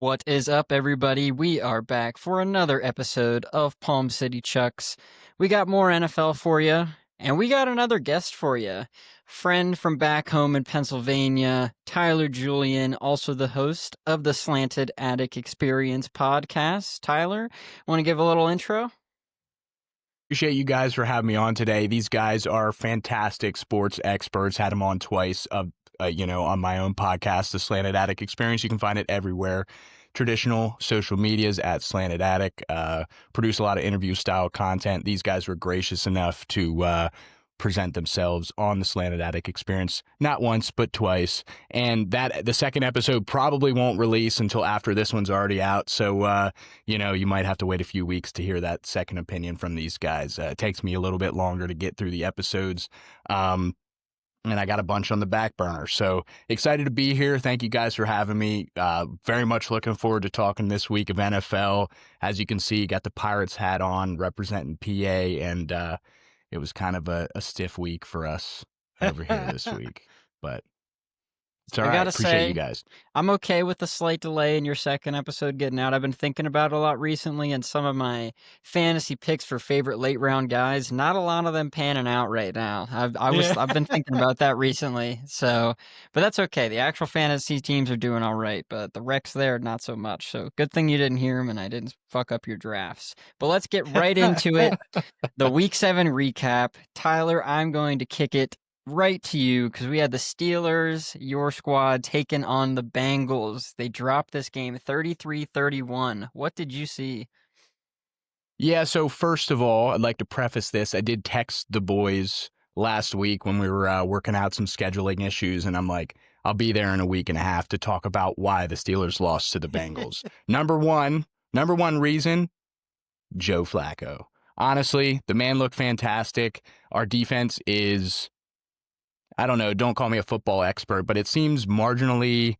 What is up, everybody? We are back for another episode of Palm City Chucks. We got more NFL for you, and we got another guest for you. Friend from back home in Pennsylvania, Tyler Julian, also the host of the Slanted Attic Experience Podcast. Tyler, want to give a little intro? Appreciate you guys for having me on today. These guys are fantastic sports experts. Had them on twice, on my own podcast, the Slanted Attic Experience. You can find it everywhere. Traditional social medias at Slanted Attic. Produce a lot of interview style content. These guys were gracious enough to present themselves on the Slanted Attic Experience, not once but twice. And that the second episode probably won't release until after this one's already out. So you might have to wait a few weeks to hear that second opinion from these guys. It takes me a little bit longer to get through the episodes. And I got a bunch on the back burner. So excited to be here. Thank you guys for having me. Very much looking forward to talking this week of NFL. As you can see, got the Pirates hat on representing PA, and it was kind of a stiff week for us over here this week. But it's all right. I gotta Appreciate say, you guys. I'm okay with the slight delay in your second episode getting out. I've been thinking about it a lot recently, and some of my fantasy picks for favorite late round guys, not a lot of them panning out right now. I've been thinking about that recently. So, but that's okay. The actual fantasy teams are doing all right, but the Recs there, not so much. So good thing you didn't hear them and I didn't fuck up your drafts. But let's get right into it. The Week 7 recap. Tyler, I'm going to kick it right to you because we had the Steelers, your squad, taking on the Bengals. They dropped this game 33-31. What did you see? Yeah, so first of all, I'd like to preface this. I did text the boys last week when we were working out some scheduling issues, and I'm like, I'll be there in a week and a half to talk about why the Steelers lost to the Bengals. Number one reason, Joe Flacco. Honestly, the man looked fantastic. Our defense is, I don't know, don't call me a football expert, but it seems marginally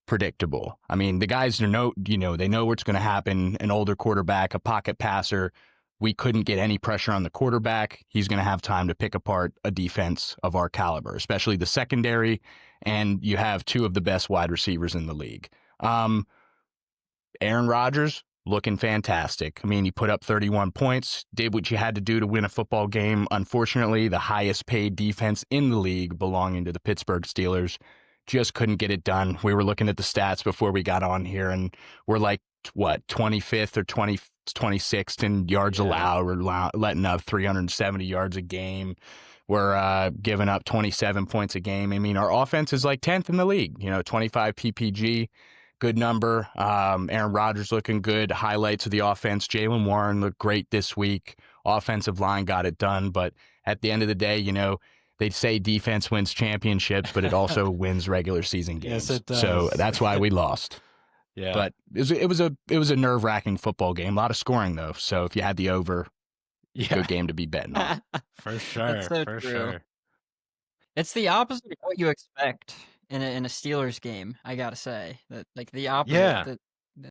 predictable. I mean, the guys they know what's going to happen. An older quarterback, a pocket passer. We couldn't get any pressure on the quarterback. He's going to have time to pick apart a defense of our caliber, especially the secondary. And you have two of the best wide receivers in the league. Aaron Rodgers, looking fantastic. I mean, he put up 31 points, did what you had to do to win a football game. Unfortunately, the highest paid defense in the league belonging to the Pittsburgh Steelers just couldn't get it done. We were looking at the stats before we got on here, and we're like, 25th or 26th in yards allowed. We're letting up 370 yards a game. We're giving up 27 points a game. I mean, our offense is like 10th in the league, 25 PPG. Good number. Aaron Rodgers looking good. Highlights of the offense. Jaylen Warren looked great this week. Offensive line got it done. But at the end of the day, they say defense wins championships, but it also wins regular season games. Yes, it does. So that's why we lost. Yeah. But it was a nerve-wracking football game. A lot of scoring though. So if you had the over, good game to be betting on. For sure. That's so for true. sure. It's the opposite of what you expect in a Steelers game, I gotta say. That like the opposite. Yeah.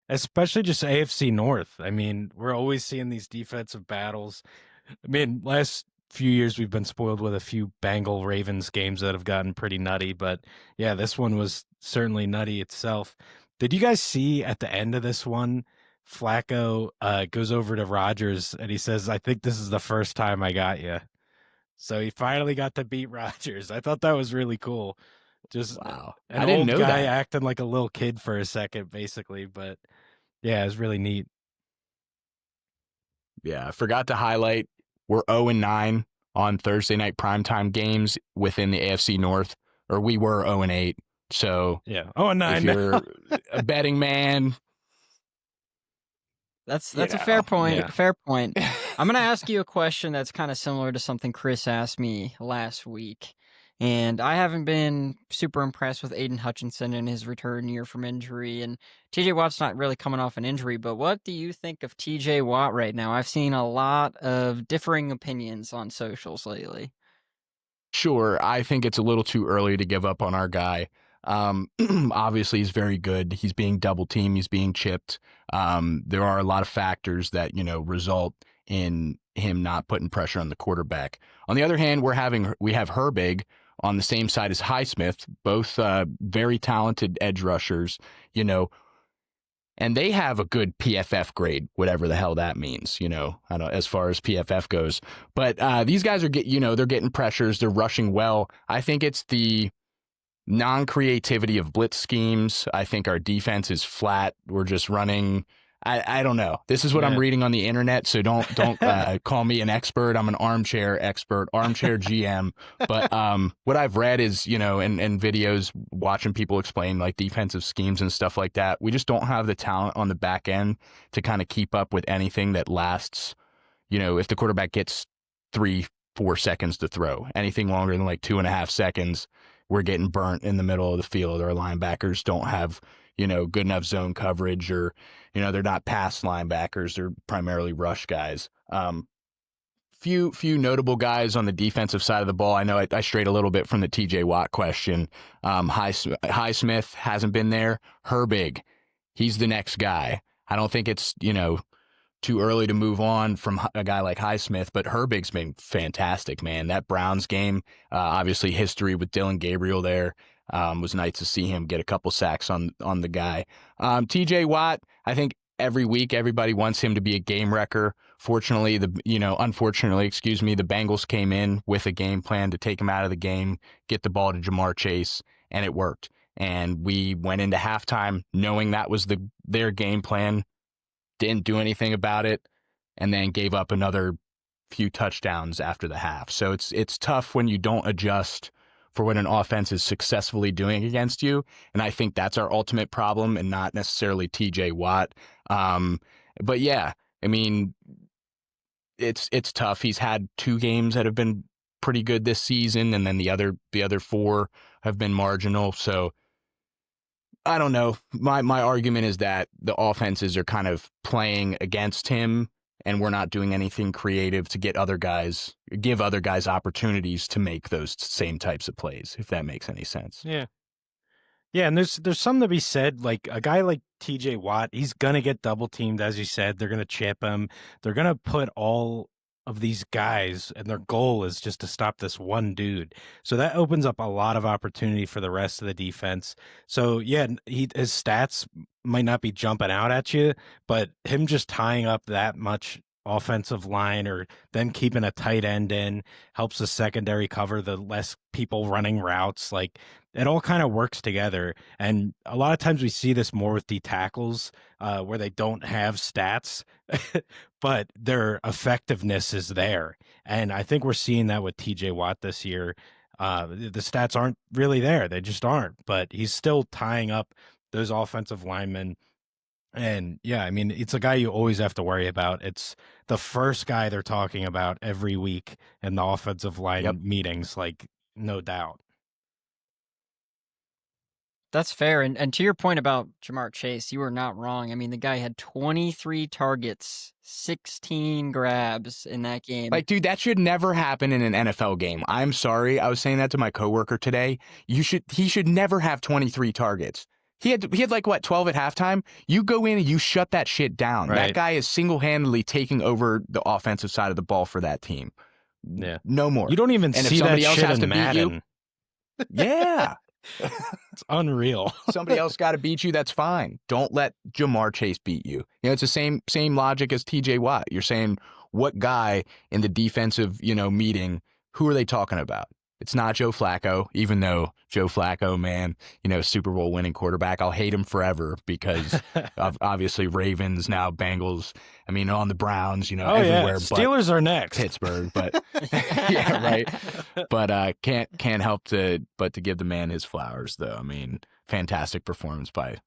Especially just AFC North. I mean, we're always seeing these defensive battles. I mean, last few years we've been spoiled with a few Bengal Ravens games that have gotten pretty nutty, but yeah, this one was certainly nutty itself. Did you guys see at the end of this one, Flacco goes over to Rodgers and he says, "I think this is the first time I got you." So he finally got to beat Rodgers. I thought that was really cool. Just Wow. an I didn't old know guy that. acting like a little kid for a second, basically. But yeah, it was really neat. Yeah, I forgot to highlight, we're 0-9 on Thursday night primetime games within the AFC North, or we were 0-8. So Yeah. Oh, and if 9. you're a betting man, That's a fair point. Yeah. Fair point. I'm going to ask you a question that's kind of similar to something Kris asked me last week. And I haven't been super impressed with Aiden Hutchinson in his return year from injury. And TJ Watt's not really coming off an injury, but what do you think of TJ Watt right now? I've seen a lot of differing opinions on socials lately. sure, I think it's a little too early to give up on our guy. Obviously, he's very good. He's being double teamed. He's being chipped. There are a lot of factors that, result in him not putting pressure on the quarterback. On the other hand, we have Herbig on the same side as Highsmith, both very talented edge rushers. and they have a good PFF grade, whatever the hell that means, I don't as far as PFF goes. But these guys are they're getting pressures, they're rushing well. I think it's the non-creativity of blitz schemes. I think our defense is flat. We're just running. I don't know. This is what I'm reading on the internet, so don't call me an expert. I'm an armchair expert, armchair GM. But what I've read is, in videos, watching people explain like defensive schemes and stuff like that, we just don't have the talent on the back end to kind of keep up with anything that lasts. If the quarterback gets 3-4 seconds to throw, anything longer than like 2.5 seconds, we're getting burnt in the middle of the field. Our linebackers don't have good enough zone coverage, or, they're not pass linebackers. They're primarily rush guys. Few notable guys on the defensive side of the ball. I know I strayed a little bit from the TJ Watt question. Highsmith hasn't been there. Herbig, he's the next guy. I don't think it's, too early to move on from a guy like Highsmith, but Herbig's been fantastic, man. That Browns game, obviously history with Dylan Gabriel there. Was nice to see him get a couple sacks on the guy. TJ Watt, I think every week everybody wants him to be a game wrecker. Unfortunately, the Bengals came in with a game plan to take him out of the game, get the ball to Jamar Chase, and it worked. And we went into halftime knowing that was their game plan, didn't do anything about it, and then gave up another few touchdowns after the half. So it's tough when you don't adjust for what an offense is successfully doing against you. And I think that's our ultimate problem, and not necessarily TJ Watt. But yeah, I mean, it's tough. He's had 2 games that have been pretty good this season, and then the other 4 have been marginal. So I don't know. My argument is that the offenses are kind of playing against him, and we're not doing anything creative to give other guys opportunities to make those same types of plays, if that makes any sense. Yeah. Yeah, and there's something to be said, like a guy like TJ Watt, he's going to get double teamed, as you said. They're going to chip him. They're going to put all of these guys, and their goal is just to stop this one dude. So that opens up a lot of opportunity for the rest of the defense. So yeah, his stats might not be jumping out at you, but him just tying up that much offensive line, or then keeping a tight end in, helps the secondary cover the less people running routes. Like, it all kind of works together. And a lot of times we see this more with D tackles, where they don't have stats, but their effectiveness is there. And I think we're seeing that with TJ Watt this year. The stats aren't really there. They just aren't, but he's still tying up those offensive linemen. And yeah, I mean, it's a guy you always have to worry about. It's the first guy they're talking about every week in the offensive line meetings, like, no doubt. That's fair. And to your point about Jamar Chase, you were not wrong. I mean, the guy had 23 targets, 16 grabs in that game. Like, dude, that should never happen in an NFL game. I'm sorry. I was saying that to my coworker today. He should never have 23 targets. He had like, what, 12 at halftime? You go in and you shut that shit down. Right. That guy is single-handedly taking over the offensive side of the ball for that team. Yeah. No more. You don't even see that shit in Madden. Yeah. It's unreal. Somebody else got to beat you. That's fine. Don't let Jamar Chase beat you. It's the same logic as TJ Watt. You're saying, what guy in the defensive, meeting, who are they talking about? It's not Joe Flacco, even though Joe Flacco, man, Super Bowl winning quarterback. I'll hate him forever because of obviously Ravens, now Bengals. I mean, on the Browns, everywhere. Yeah. Steelers are next. Pittsburgh, but yeah, right. But can't help to give the man his flowers, though. I mean, fantastic performance by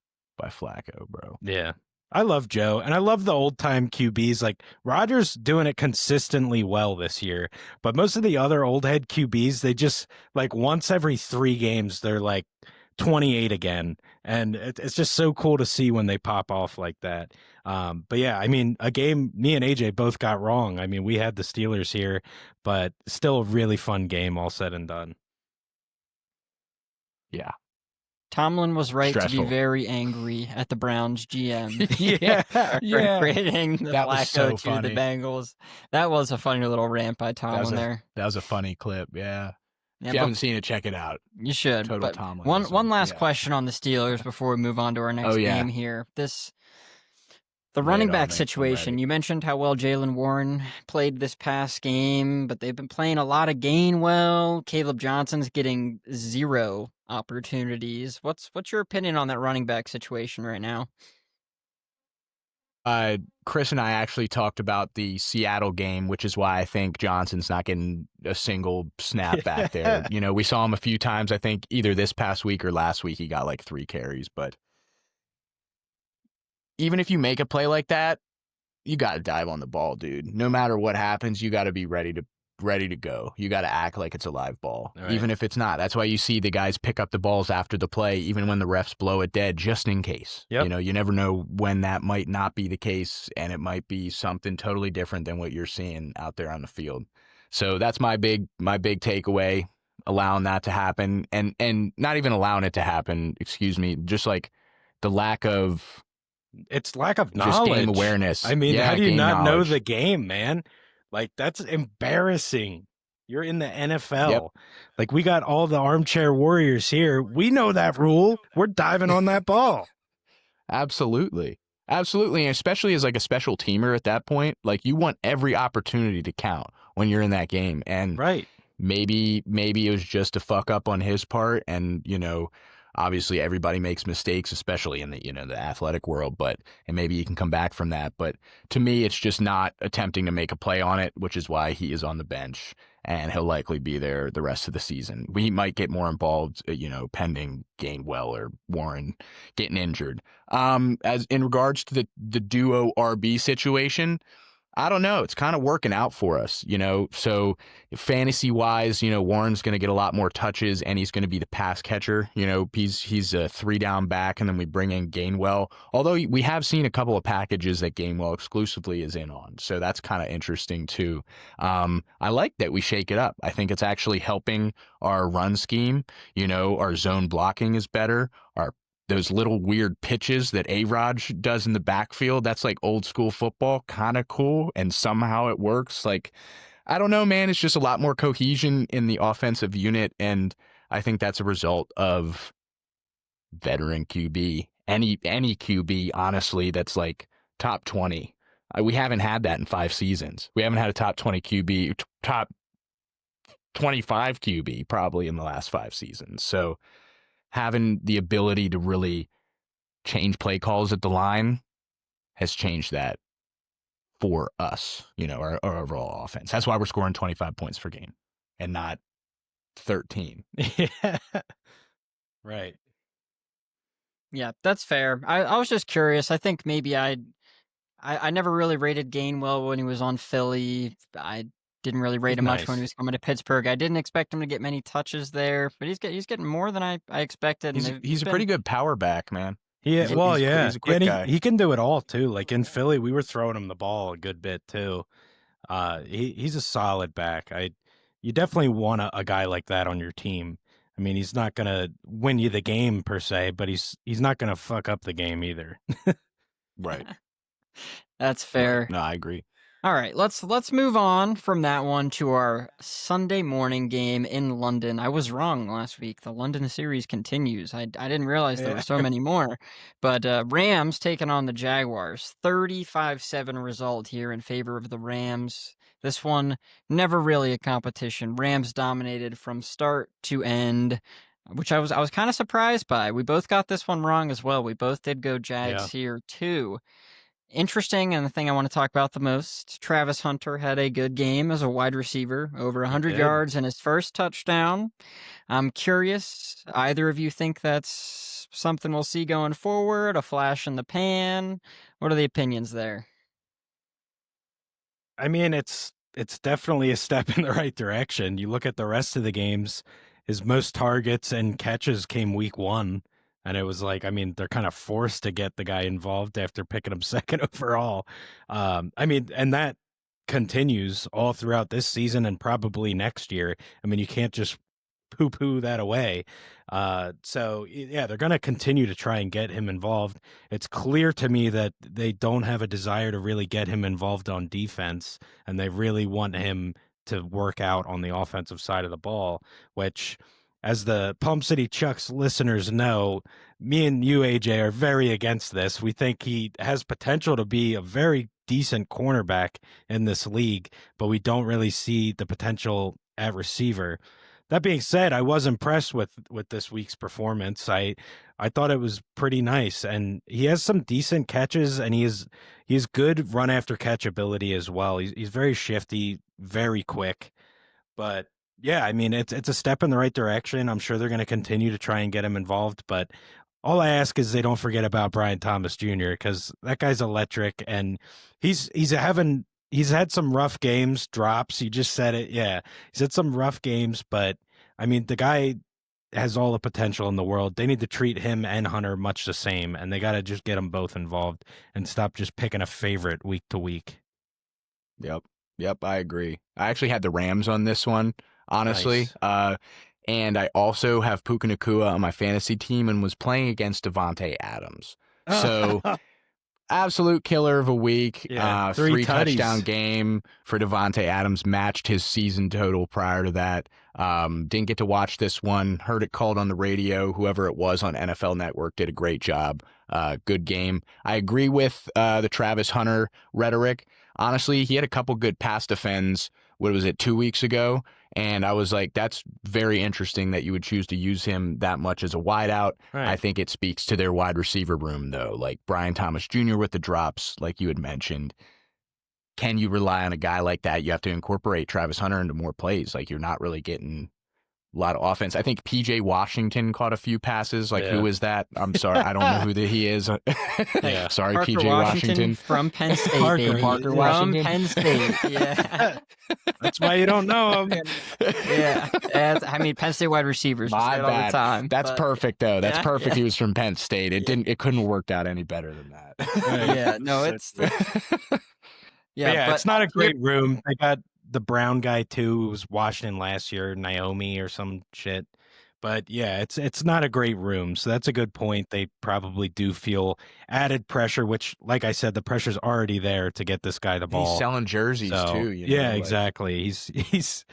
Flacco, bro. Yeah. I love Joe, and I love the old-time QBs. Like, Rodgers doing it consistently well this year, but most of the other old head QBs, they just, like, once every 3 games, they're, like, 28 again, and it's just so cool to see when they pop off like that. But, yeah, I mean, a game me and AJ both got wrong. I mean, we had the Steelers here, but still a really fun game, all said and done. Yeah. Tomlin was right Stressful. to be very angry at the Browns GM. Yeah. For creating the That was Flacco so to funny. the Bengals. That was a funny little rant by Tomlin there. That was a funny clip, yeah. Yeah, If you haven't seen it, check it out. You should. Total But Tomlin. one last question on the Steelers before we move on to our next game here. The Lay running it on back me. I'm situation, ready. you mentioned how well Jaylen Warren played this past game, but they've been playing a lot of Gainwell. Caleb Johnson's getting 0 opportunities. What's your opinion on that running back situation right now? Kris and I actually talked about the Seattle game, which is why I think Johnson's not getting a single snap back there. You know, we saw him a few times. I think either this past week or last week he got like 3 carries. But even if you make a play like that, you got to dive on the ball, dude. No matter what happens, you got to be ready to go. You got to act like it's a live ball, Right. even if it's not. That's why you see the guys pick up the balls after the play, even when the refs blow it dead, just in case. Yep. You know, you never know when that might not be the case, and it might be something totally different than what you're seeing out there on the field. So that's my big takeaway, allowing that to happen, and not even allowing it to happen. Excuse me, just like the lack of. It's lack of Just knowledge. game awareness. I mean, Yeah, how do you game not know knowledge. the game, man? Like, that's embarrassing. You're in the NFL. Yep. Like, we got all the armchair warriors here. We know that rule. We're diving on that ball. Absolutely. Absolutely. And especially as like a special teamer at that point, like you want every opportunity to count when you're in that game. And Right. maybe it was just a fuck up on his part. And, you know, obviously everybody makes mistakes, especially in the, you know, the athletic world, and maybe you can come back from that. But to me, it's just not attempting to make a play on it, which is why he is on the bench and he'll likely be there the rest of the season. We might get more involved, you know, pending Gainwell or Warren getting injured. As in regards to the duo RB situation, I don't know. It's kind of working out for us, you know. So fantasy wise, you know, Warren's going to get a lot more touches and he's going to be the pass catcher. You know, he's a 3-down back, and then we bring in Gainwell. Although we have seen a couple of packages that Gainwell exclusively is in on. So that's kind of interesting too. I like that we shake it up. I think it's actually helping our run scheme. You know, our zone blocking is better. Those little weird pitches that A-Raj does in the backfield, that's like old school football, kind of cool, and somehow it works. Like, I don't know, man. It's just a lot more cohesion in the offensive unit, and I think that's a result of veteran QB. Any QB, honestly, that's like top 20. We haven't had that in 5 seasons. We haven't had a top 20 QB, top 25 QB probably in the last 5 seasons. So having the ability to really change play calls at the line has changed that for us, you know, our overall offense. That's why we're scoring 25 points per game and not 13. Yeah. Right. Yeah, that's fair. I was just curious. I think maybe I never really rated Gainwell when he was on Philly. I didn't really rate him much when he was coming to Pittsburgh. I didn't expect him to get many touches there, but he's getting more than I expected. He's a pretty good power back, man. Yeah, He's a quick guy. He can do it all too. Like in Philly, we were throwing him the ball a good bit too. He's a solid back. You definitely want a guy like that on your team. I mean, he's not gonna win you the game per se, but he's not gonna fuck up the game either. Right. That's fair. Right. No, I agree. All right, let's move on from that one to our Sunday morning game in London. I was wrong last week. The London series continues. I didn't realize there were so many more. But Rams taking on the Jaguars. 35-7 result here in favor of the Rams. This one, never really a competition. Rams dominated from start to end, which I was kind of surprised by. We both got this one wrong as well. We both did go Jags here too. Interesting, and the thing I want to talk about the most, Travis Hunter had a good game as a wide receiver, over 100 yards in his first touchdown. I'm curious, either of you think that's something we'll see going forward, a flash in the pan? What are the opinions there? I mean, it's definitely a step in the right direction. You look at the rest of the games, his most targets and catches came week 1. And it was like, I mean, they're kind of forced to get the guy involved after picking him second overall. I mean, and that continues all throughout this season and probably next year. I mean, you can't just poo-poo that away. So, yeah, they're going to continue to try and get him involved. It's clear to me that they don't have a desire to really get him involved on defense, and they really want him to work out on the offensive side of the ball, which as the Palm City Chucks listeners know, me and you, AJ, are very against this. We think he has potential to be a very decent cornerback in this league, but we don't really see the potential at receiver. That being said, I was impressed with this week's performance. I thought it was pretty nice, and he has some decent catches, and he has good run after catch ability as well. He's very shifty, very quick, but yeah, I mean it's a step in the right direction. I'm sure they're going to continue to try and get him involved, but all I ask is they don't forget about Brian Thomas Jr. because that guy's electric, and he's had some rough games, drops. You just said it, yeah. He's had some rough games, but I mean the guy has all the potential in the world. They need to treat him and Hunter much the same, and they got to just get them both involved and stop just picking a favorite week to week. Yep, I agree. I actually had the Rams on this one, honestly. Nice. And I also have Puka Nacua on my fantasy team and was playing against Devontae Adams. So absolute killer of a week. Yeah, 3 tutties. touchdown game for Devontae Adams, matched his season total prior to that. Didn't get to watch this one. Heard it called on the radio. Whoever it was on NFL Network did a great job. Good game. I agree with the Travis Hunter rhetoric. Honestly, he had a couple good pass defends. What was it, 2 weeks ago? And I was like, that's very interesting that you would choose to use him that much as a wideout. Right. I think it speaks to their wide receiver room, though. Like Brian Thomas Jr. with the drops, like you had mentioned. Can you rely on a guy like that? You have to incorporate Travis Hunter into more plays. Like, you're not really getting a lot of offense. I think PJ Washington caught a few passes. Like, Who is that? I'm sorry. I don't know who he is. Yeah. Sorry, Parker PJ Washington. From Penn State. Parker from Washington. Penn State. Yeah. That's why you don't know him. Yeah. I mean, Penn State wide receivers My all bad. the time. That's perfect, though. That's perfect. Yeah. He was from Penn State. It couldn't have worked out any better than that. Yeah. No, it's. Yeah, it's not a great room. They got the brown guy too, who was Washington last year, Naomi or some shit. But yeah, it's not a great room. So that's a good point. They probably do feel added pressure, which, like I said, the pressure's already there to get this guy the ball. He's selling jerseys too. Yeah, exactly. He's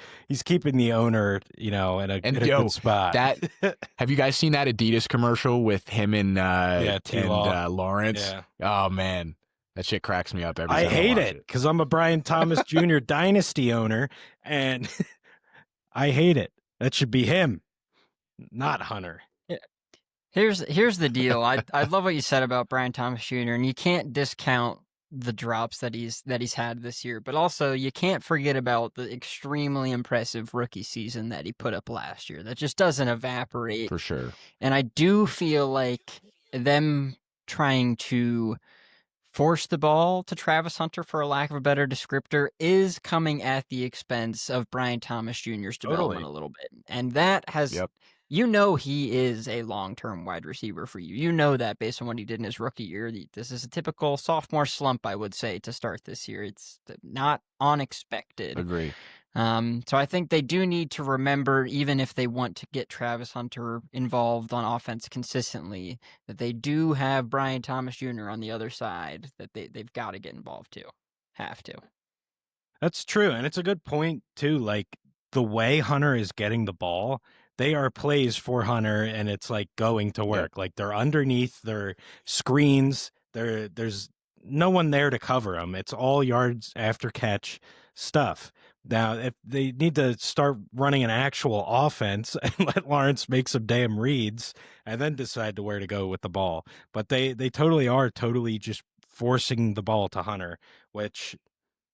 keeping the owner, in a good spot. Have you guys seen that Adidas commercial with him and Lawrence? Yeah. Oh man, that shit cracks me up every time I hate it because I'm a Brian Thomas Jr. dynasty owner, and I hate it. That should be him, not Hunter. Here's the deal. I love what you said about Brian Thomas Jr. and you can't discount the drops that he's had this year, but also you can't forget about the extremely impressive rookie season that he put up last year. That just doesn't evaporate for sure. And I do feel like them trying to force the ball to Travis Hunter, for a lack of a better descriptor, is coming at the expense of Brian Thomas Jr.'s development a little bit. And that has, he is a long-term wide receiver for you. You know that based on what he did in his rookie year. This is a typical sophomore slump, I would say, to start this year. It's not unexpected. Agree. So I think they do need to remember, even if they want to get Travis Hunter involved on offense consistently, that they do have Brian Thomas Jr. on the other side that they've got to get involved too. Have to. That's true. And it's a good point too. Like the way Hunter is getting the ball, they are plays for Hunter and it's like going to work. Yeah. Like they're underneath their screens. There's no one there to cover them. It's all yards after catch stuff. Now, if they need to start running an actual offense and let Lawrence make some damn reads and then decide to where to go with the ball. But they totally are just forcing the ball to Hunter, which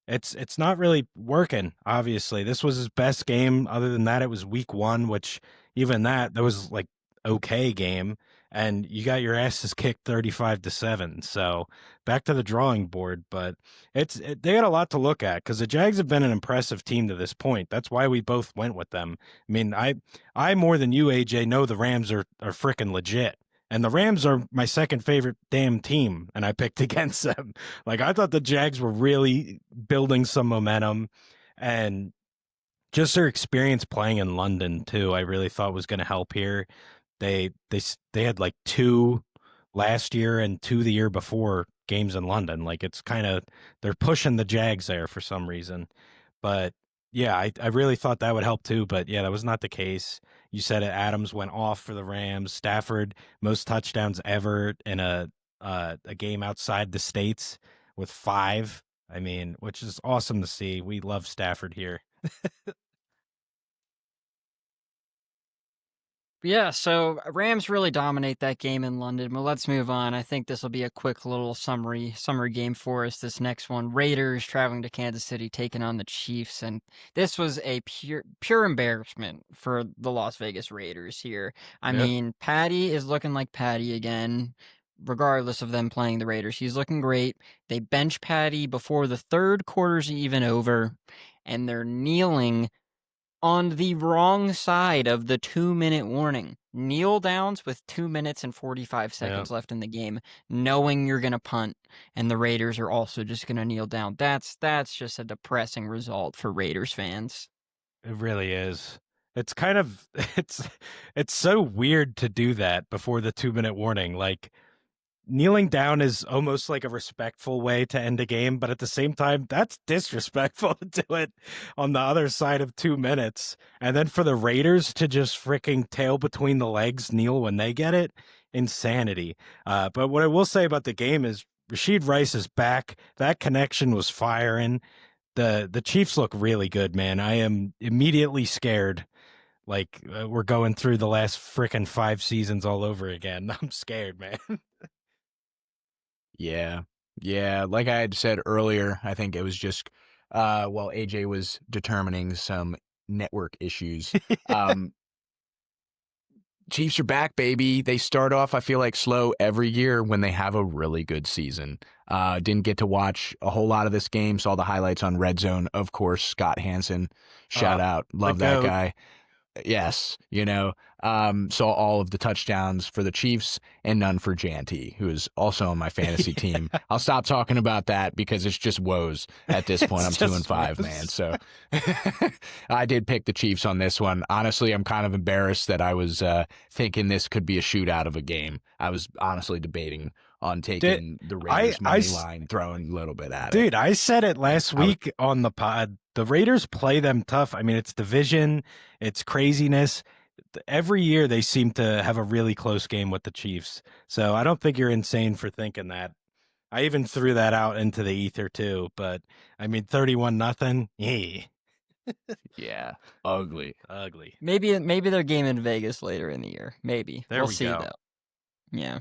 it's not really working, obviously. This was his best game. Other than that, it was week 1, which even that was like okay game. And you got your asses kicked 35-7. So back to the drawing board. But they got a lot to look at because the Jags have been an impressive team to this point. That's why we both went with them. I mean, I more than you, AJ, know the Rams are freaking legit. And the Rams are my second favorite damn team, and I picked against them. Like, I thought the Jags were really building some momentum, and just their experience playing in London, too, I really thought was going to help here. They had like 2 last year and 2 the year before games in London. Like, it's kind of, they're pushing the Jags there for some reason. But Yeah, I really thought that would help too, but yeah, that was not the case. You said it. Adams went off for the Rams. Stafford, most touchdowns ever in a game outside the States with 5. I mean, which is awesome to see. We love Stafford here. Yeah, so Rams really dominate that game in London, but let's move on. I think this will be a quick little summary game for us. This next one, Raiders traveling to Kansas City, taking on the Chiefs, and this was a pure embarrassment for the Las Vegas Raiders here. I mean, Patty is looking like Patty again, regardless of them playing the Raiders. He's looking great. They bench Patty before the third quarter's even over, and they're kneeling on the wrong side of the 2-minute warning. Kneel downs with 2 minutes and 45 seconds left in the game, knowing you're going to punt, and the Raiders are also just going to kneel down. That's just a depressing result for Raiders fans. It really is. It's kind of it's so weird to do that before the 2-minute warning. Like, kneeling down is almost like a respectful way to end a game, but at the same time, that's disrespectful to do it on the other side of 2 minutes. And then for the Raiders to just freaking tail between the legs kneel when they get it, insanity. But what I will say about the game is Rashid Rice is back. That connection was firing. The Chiefs look really good, man. I am immediately scared. Like, we're going through the last freaking 5 seasons all over again. I'm scared, man. Yeah. Yeah. Like I had said earlier, I think it was just while AJ was determining some network issues. Chiefs are back, baby. They start off, I feel like, slow every year when they have a really good season. Didn't get to watch a whole lot of this game. Saw the highlights on Red Zone. Of course, Scott Hansen. Shout out. Love that guy. Yes, saw all of the touchdowns for the Chiefs and none for Janty, who is also on my fantasy team. I'll stop talking about that because it's just woes at this point. I'm 2-5, man. So I did pick the Chiefs on this one. Honestly, I'm kind of embarrassed that I was thinking this could be a shootout of a game. I was honestly debating on taking the Raiders money line, throwing a little bit at it. Dude, I said it last week on the pod. The Raiders play them tough. I mean, it's division, it's craziness. Every year they seem to have a really close game with the Chiefs. So I don't think you're insane for thinking that. I even threw that out into the ether too. But I mean, 31-0. Yeah, ugly. Maybe their game in Vegas later in the year. Maybe we'll see though. Yeah.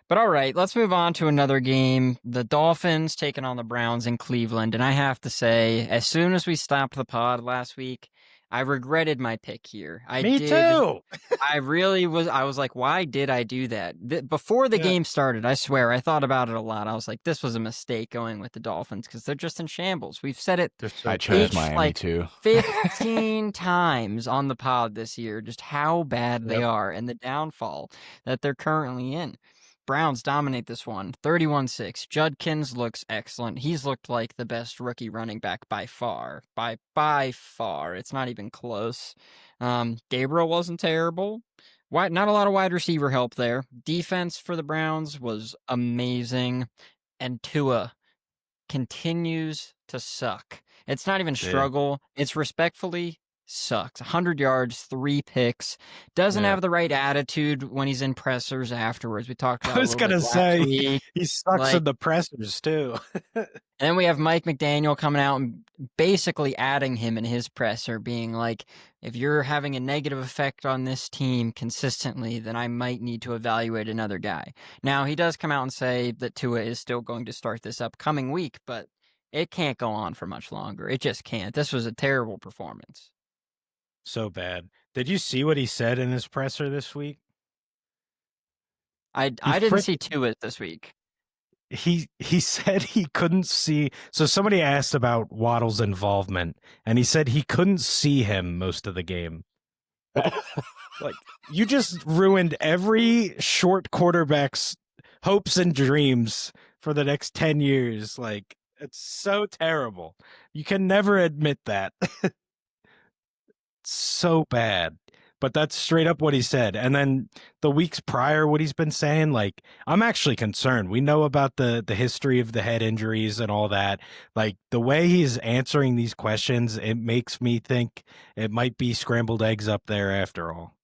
But all right, let's move on to another game. The Dolphins taking on the Browns in Cleveland. And I have to say, as soon as we stopped the pod last week, I regretted my pick here. Me too. I really was. I was like, why did I do that? Before the game started, I swear, I thought about it a lot. I was like, this was a mistake going with the Dolphins because they're just in shambles. We've said it I chose Miami too. 15 times on the pod this year, just how bad they are and the downfall that they're currently in. Browns dominate this one, 31-6. Judkins looks excellent. He's looked like the best rookie running back by far. By far. It's not even close. Gabriel wasn't terrible. Not a lot of wide receiver help there. Defense for the Browns was amazing. And Tua continues to suck. It's not even struggle. It's respectfully sucks. 100 yards, 3 picks. Doesn't have the right attitude when he's in pressers afterwards. We talked about. I was gonna say he sucks in the pressers too. And then we have Mike McDaniel coming out and basically adding him in his presser, being like, if you're having a negative effect on this team consistently, then I might need to evaluate another guy. Now, he does come out and say that Tua is still going to start this upcoming week, but it can't go on for much longer. It just can't. This was a terrible performance. So bad. Did you see what he said in his presser this week? I didn't see Tua this week. He said he couldn't see. So somebody asked about Waddle's involvement, and he said he couldn't see him most of the game. Like, you just ruined every short quarterback's hopes and dreams for the next 10 years. Like, it's so terrible. You can never admit that. So bad. but that's straight up what he said. And then the weeks prior, what he's been saying, like, I'm actually concerned. We know about the history of the head injuries and all that. Like, the way he's answering these questions, it makes me think it might be scrambled eggs up there after all.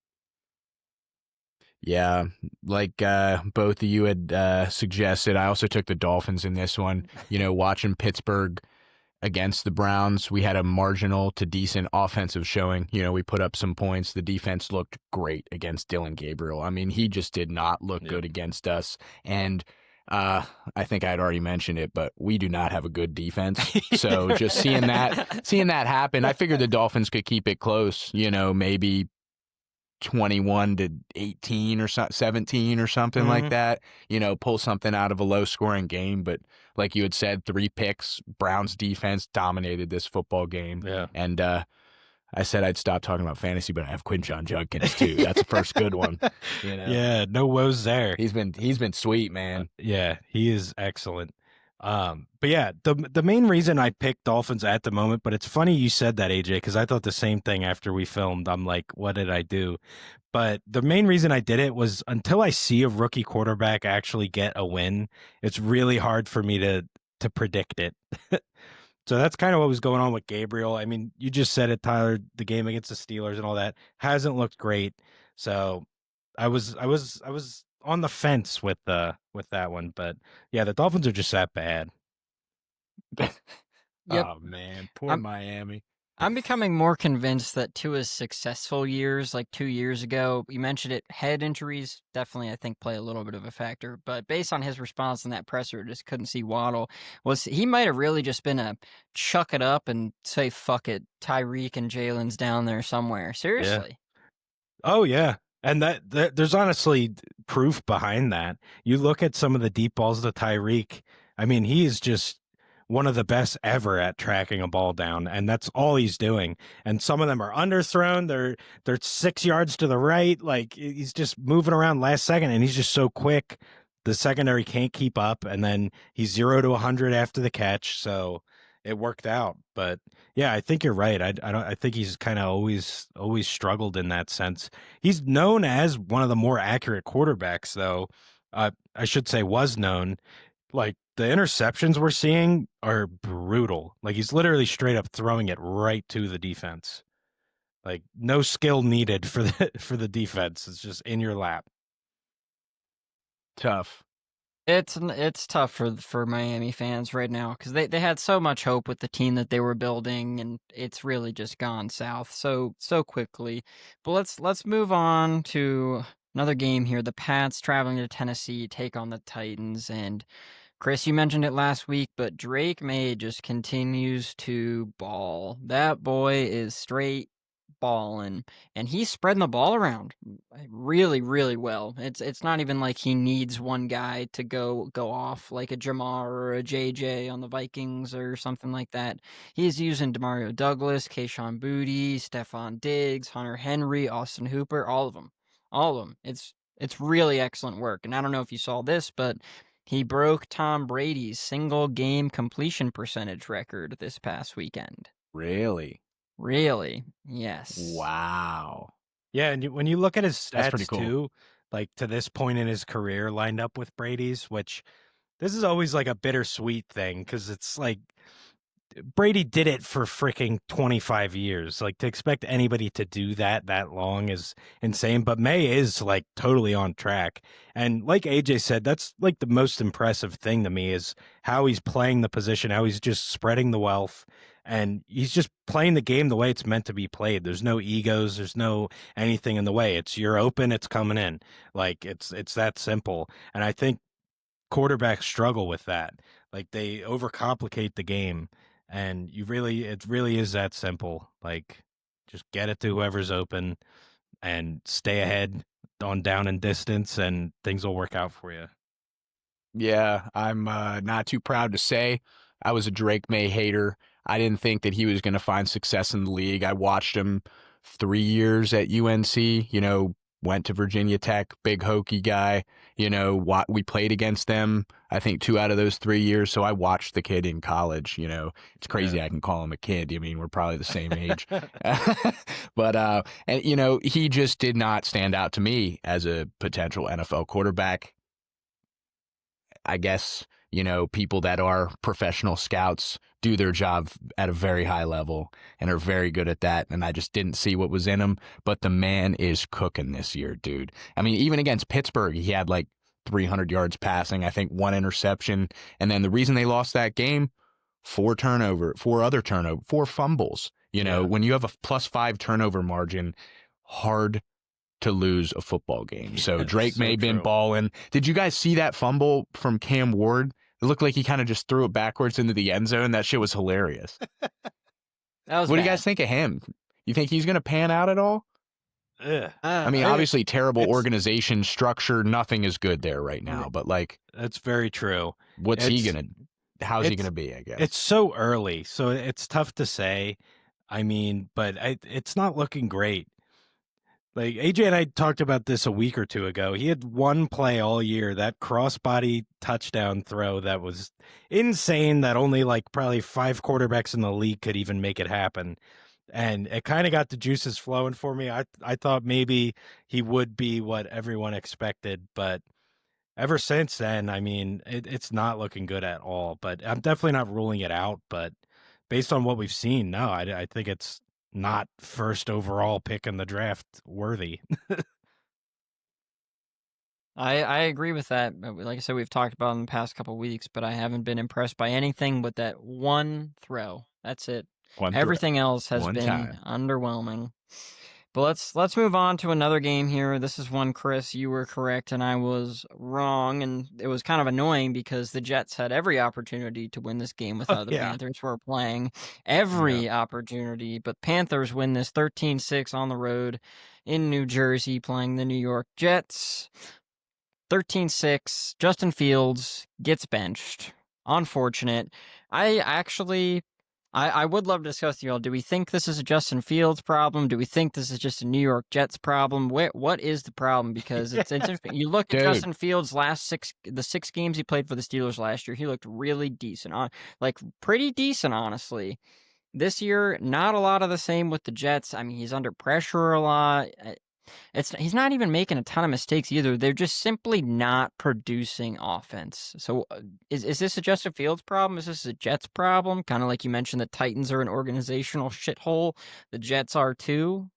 Yeah, like both of you had suggested, I also took the Dolphins in this one. You know, watching Pittsburgh against the Browns, we had a marginal to decent offensive showing. You know, we put up some points. The defense looked great against Dylan Gabriel. I mean, he just did not look good against us. And I think I had already mentioned it, but we do not have a good defense. So just seeing that happen, I figured the Dolphins could keep it close, you know, maybe 21-18 or 17 or something like that, you know, pull something out of a low scoring game. But like you had said, 3 picks, Browns defense dominated this football game. Yeah. And I said I'd stop talking about fantasy, but I have Quinshon Judkins too. That's the first good one. You know? Yeah, no woes there. He's been sweet, man. Yeah, he is excellent. But yeah, the main reason I picked Dolphins at the moment, but it's funny you said that, AJ, because I thought the same thing after we filmed. I'm like, what did I do? But the main reason I did it was until I see a rookie quarterback actually get a win, it's really hard for me to predict it. So that's kind of what was going on with Gabriel. I mean, you just said it, Tyler, the game against the Steelers and all that hasn't looked great. So I was on the fence with that one, but yeah, the Dolphins are just that bad. Yep. Oh man, poor Miami. I'm becoming more convinced that Tua's successful years, like 2 years ago, you mentioned it, head injuries definitely, I think, play a little bit of a factor. But based on his response in that presser, just couldn't see Waddle. He might have really just been a chuck it up and say, fuck it, Tyreek and Jalen's down there somewhere. Seriously. Yeah. Oh, yeah. And that there's honestly proof behind that. You look at some of the deep balls to Tyreek. I mean, he is just one of the best ever at tracking a ball down, and that's all he's doing. And some of them are underthrown. They're 6 yards to the right. Like, he's just moving around last second, and he's just so quick. The secondary can't keep up, and then he's 0 to 100 after the catch. So it worked out. But yeah, I think you're right. I think he's kind of always struggled in that sense. He's known as one of the more accurate quarterbacks, though. I should say was known. Like, the interceptions we're seeing are brutal. Like, he's literally straight up throwing it right to the defense. Like, no skill needed for the defense. It's just in your lap. Tough. It's tough for Miami fans right now because they had so much hope with the team that they were building, and it's really just gone south so quickly. But let's move on to another game here. The Pats traveling to Tennessee take on the Titans, and Kris, you mentioned it last week, but Drake May just continues to ball. That boy is straight balling, and he's spreading the ball around really, really well. It's not even like he needs one guy to go off like a Jamar or a JJ on the Vikings or something like that. He's using Demario Douglas, Kayshon Boutte, Stephon Diggs, Hunter Henry, Austin Hooper, all of them. It's really excellent work. And I don't know if you saw this, but he broke Tom Brady's single game completion percentage record this past weekend. Really? Really? Yes. Wow. Yeah, and when you look at his That's stats pretty cool. too, like to this point in his career lined up with Brady's, which this is always like a bittersweet thing because it's like Brady did it for freaking 25 years. Like, to expect anybody to do that long is insane. But May is like totally on track. And like AJ said, that's like the most impressive thing to me is how he's playing the position, how he's just spreading the wealth. And he's just playing the game the way it's meant to be played. There's no egos. There's no anything in the way. It's you're open. It's coming in. Like, it's that simple. And I think quarterbacks struggle with that. Like, they overcomplicate the game. And it really is that simple. Like, just get it to whoever's open and stay ahead on down and distance, and things will work out for you. Yeah, I'm not too proud to say I was a Drake May hater. I didn't think that he was going to find success in the league. I watched him 3 years at UNC, you know, went to Virginia Tech, big Hokie guy. We played against them, I think 2 out of those 3 years. So I watched the kid in college. It's crazy. Yeah. I can call him a kid. I mean, we're probably the same age. But, he just did not stand out to me as a potential NFL quarterback. I guess, people that are professional scouts do their job at a very high level and are very good at that. And I just didn't see what was in him. But the man is cooking this year, dude. I mean, even against Pittsburgh, he had like 300 yards passing, I think 1 interception. And then the reason they lost that game, 4 fumbles. When you have a +5 turnover margin, hard to lose a football game. So Drake may have been balling. Did you guys see that fumble from Cam Ward? It looked like he kind of just threw it backwards into the end zone. That shit was hilarious. What do you guys think of him? You think he's going to pan out at all? I mean, obviously terrible organization structure. Nothing is good there right now, but like, that's very true. How's he going to be, I guess? It's so early, so it's tough to say. I mean, but it's not looking great. Like AJ and I talked about this a week or two ago. He had one play all year, that crossbody touchdown throw that was insane, that only like probably 5 quarterbacks in the league could even make it happen. And it kind of got the juices flowing for me. I thought maybe he would be what everyone expected, but ever since then, I mean, it's not looking good at all. But I'm definitely not ruling it out. But based on what we've seen, no, I think it's not first overall pick in the draft worthy. I agree with that. Like I said, we've talked about in the past couple of weeks, but I haven't been impressed by anything but that one throw. That's it. Everything else has been underwhelming. But let's move on to another game here. This is one, Kris, you were correct and I was wrong, and it was kind of annoying because the Jets had every opportunity to win this game with how the Panthers were playing. Every opportunity, but Panthers win this 13-6 on the road in New Jersey playing the New York Jets. 13-6, Justin Fields gets benched. Unfortunate. I would love to discuss with you all. Do we think this is a Justin Fields problem? Do we think this is just a New York Jets problem? What is the problem? Because it's interesting. You look at Justin Fields' the 6 games he played for the Steelers last year. He looked really decent, pretty decent, honestly. This year, not a lot of the same with the Jets. I mean, he's under pressure a lot. He's not even making a ton of mistakes either. They're just simply not producing offense. So is this a Justin Fields problem? Is this a Jets problem? Kind of like you mentioned, the Titans are an organizational shithole. The Jets are too.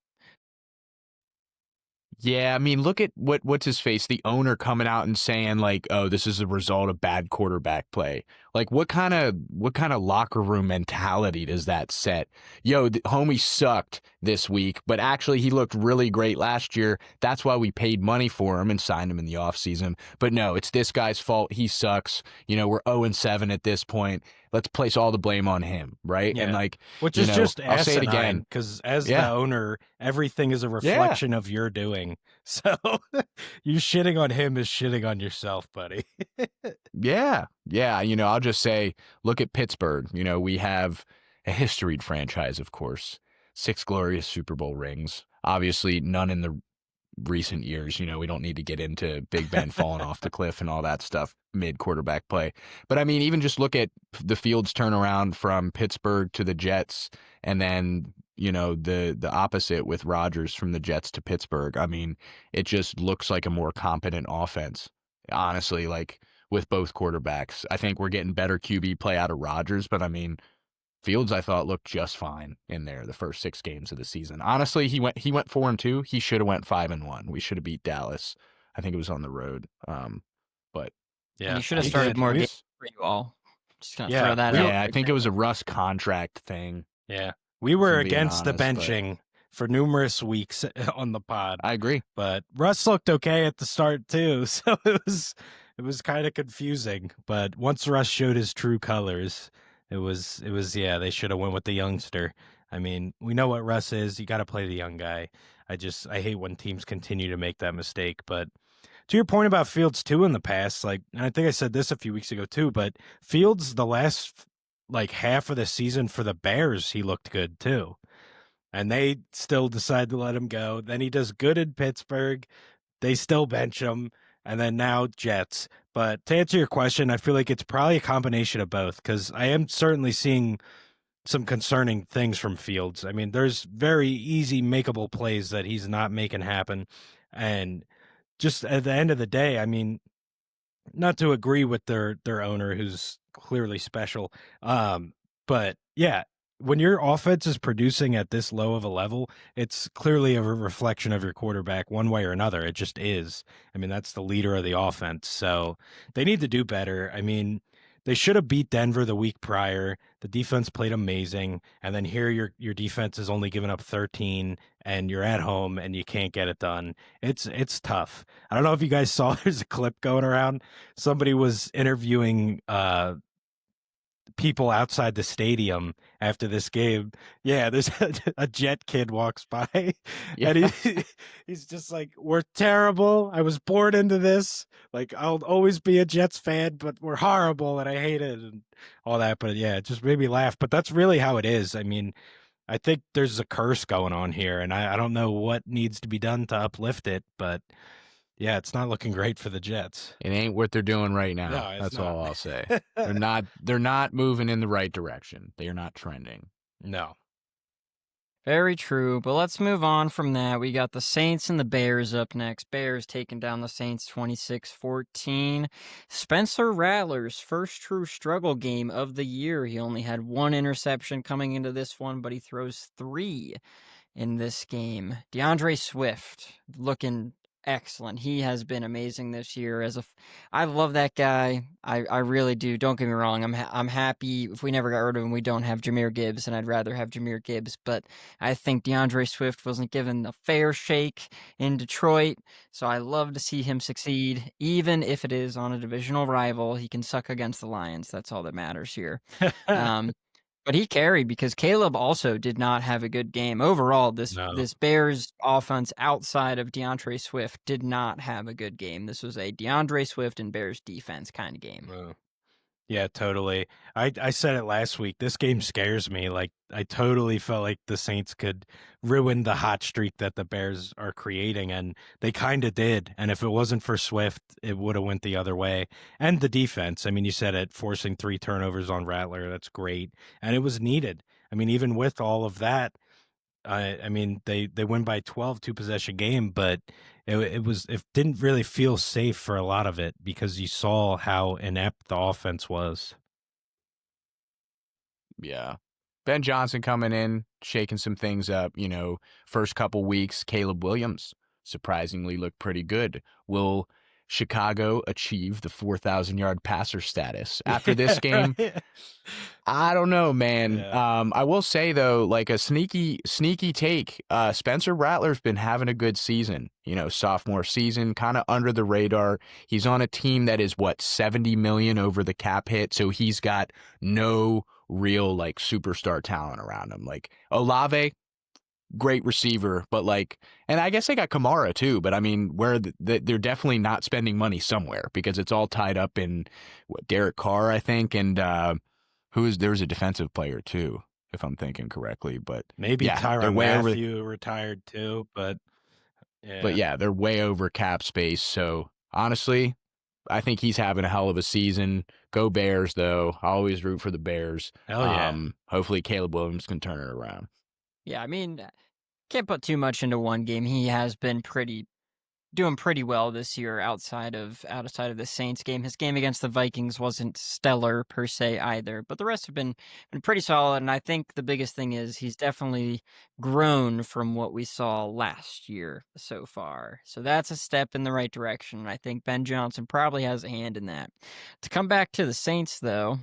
Yeah, I mean, look at what's his face, the owner coming out and saying like, "Oh, this is a result of bad quarterback play." Like, what kind of locker room mentality does that set? Yo, the homie sucked this week, but actually he looked really great last year. That's why we paid money for him and signed him in the offseason. But no, it's this guy's fault. He sucks. We're 0-7 at this point. Let's place all the blame on him, right? Yeah. And which is just I'll say it again, because as the owner, everything is a reflection of your doing. So you shitting on him is shitting on yourself, buddy. Yeah. I'll just say, look at Pittsburgh. We have a historied franchise, of course. 6 glorious Super Bowl rings. Obviously, none in the recent years. We don't need to get into Big Ben falling off the cliff and all that stuff mid-quarterback play. But, I mean, even just look at the Fields turnaround from Pittsburgh to the Jets, and then, the opposite with Rodgers from the Jets to Pittsburgh. I mean, it just looks like a more competent offense, honestly, like with both quarterbacks. I think we're getting better QB play out of Rodgers, but, I mean, Fields, I thought, looked just fine in there the first 6 games of the season. Honestly, he went 4-2. He should have went 5-1. We should have beat Dallas. I think it was on the road. But yeah, you should have started more games for you all. Just gonna throw that out. Yeah, I think it was a Russ contract thing. Yeah, we were against the benching for numerous weeks on the pod. I agree, but Russ looked okay at the start too, so it was kind of confusing. But once Russ showed his true colors, it was they should have went with the youngster. I mean, we know what Russ is. You got to play the young guy. I hate when teams continue to make that mistake. But to your point about Fields too in the past, and I think I said this a few weeks ago too, but Fields, the last half of the season for the Bears, he looked good too. and they still decide to let him go. Then he does good in Pittsburgh. They still bench him, and then now Jets. But to answer your question, I feel like it's probably a combination of both, because I am certainly seeing some concerning things from Fields. I mean, there's very easy makeable plays that he's not making happen. And just at the end of the day, I mean, not to agree with their owner, who's clearly special, but yeah, when your offense is producing at this low of a level, it's clearly a reflection of your quarterback one way or another. It just is. I mean, that's the leader of the offense, so they need to do better. I mean, they should have beat Denver the week prior. The defense played amazing, and then here your defense is only giving up 13, and you're at home and you can't get it done. It's tough. I don't know if you guys saw, there's a clip going around. Somebody was interviewing people outside the stadium after this game. Yeah, there's a Jet kid walks by, Yeah. and he's just like, "We're terrible. I was born into this. Like, I'll always be a Jets fan, but we're horrible, and I hate it," and all that. But yeah, it just made me laugh. But that's really how it is. I mean, I think there's a curse going on here, and I don't know what needs to be done to uplift it, but yeah, it's not looking great for the Jets. It ain't what they're doing right now. No, it's That's not. all I'll say. They're not moving in the right direction. They are not trending. No. Very true, but let's move on from that. We got the Saints and the Bears up next. Bears taking down the Saints 26-14. Spencer Rattler's first true struggle game of the year. He only had one interception coming into this one, but he throws 3 in this game. DeAndre Swift looking excellent. He has been amazing this year. I love that guy. I really do. Don't get me wrong. I'm happy if we never got rid of him. We don't have Jahmyr Gibbs, and I'd rather have Jahmyr Gibbs. But I think DeAndre Swift wasn't given a fair shake in Detroit, so I love to see him succeed, even if it is on a divisional rival. He can suck against the Lions. That's all that matters here. But he carried because Caleb also did not have a good game. Overall, this Bears offense outside of DeAndre Swift did not have a good game. This was a DeAndre Swift and Bears defense kind of game. Yeah, totally. I said it last week. This game scares me. Like, I totally felt like the Saints could ruin the hot streak that the Bears are creating, and they kind of did. And if it wasn't for Swift, it would have went the other way. And the defense, I mean, you said it, forcing 3 turnovers on Rattler. That's great. And it was needed. I mean, even with all of that, I mean, they win by 12, 2-possession game, but it didn't really feel safe for a lot of it because you saw how inept the offense was. Yeah. Ben Johnson coming in, shaking some things up. First couple weeks, Caleb Williams surprisingly looked pretty good. Will Chicago achieve the 4,000-yard passer status after this game? I don't know, man. Yeah. I will say, though, like a sneaky take, Spencer Rattler's been having a good season. Sophomore season, kind of under the radar. He's on a team that is, $70 million over the cap hit, so he's got no real, superstar talent around him. Like, Olave, great receiver, but and I guess they got Kamara too, but I mean, where they're definitely not spending money somewhere because it's all tied up in Derek Carr, I think, and there's a defensive player too, if I'm thinking correctly, but maybe yeah, Tyron Matthew retired too, but yeah, they're way over cap space. So honestly, I think he's having a hell of a season. Go Bears, though. I always root for the Bears. Hell yeah. Hopefully Caleb Williams can turn it around. Yeah, I mean, can't put too much into one game. He has been doing pretty well this year outside of the Saints game. His game against the Vikings wasn't stellar per se either, but the rest have been pretty solid. And I think the biggest thing is he's definitely grown from what we saw last year so far. So that's a step in the right direction. And I think Ben Johnson probably has a hand in that. To come back to the Saints, though,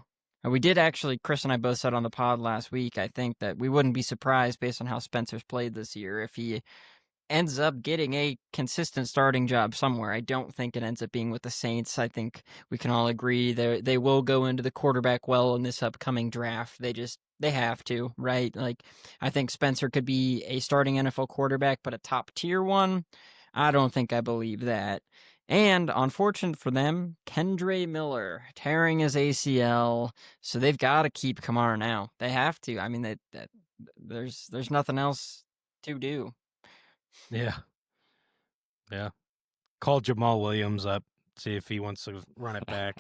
we did actually, Kris and I both said on the pod last week, I think that we wouldn't be surprised based on how Spencer's played this year if he ends up getting a consistent starting job somewhere. I don't think it ends up being with the Saints. I think we can all agree they will go into the quarterback well in this upcoming draft. They have to, right? Like, I think Spencer could be a starting NFL quarterback, but a top tier one, I don't think I believe that. And unfortunate for them, Kendre Miller tearing his ACL, so they've got to keep Kamara now. They have to. I mean, there's nothing else to do. Yeah. Yeah. Call Jamal Williams up, see if he wants to run it back.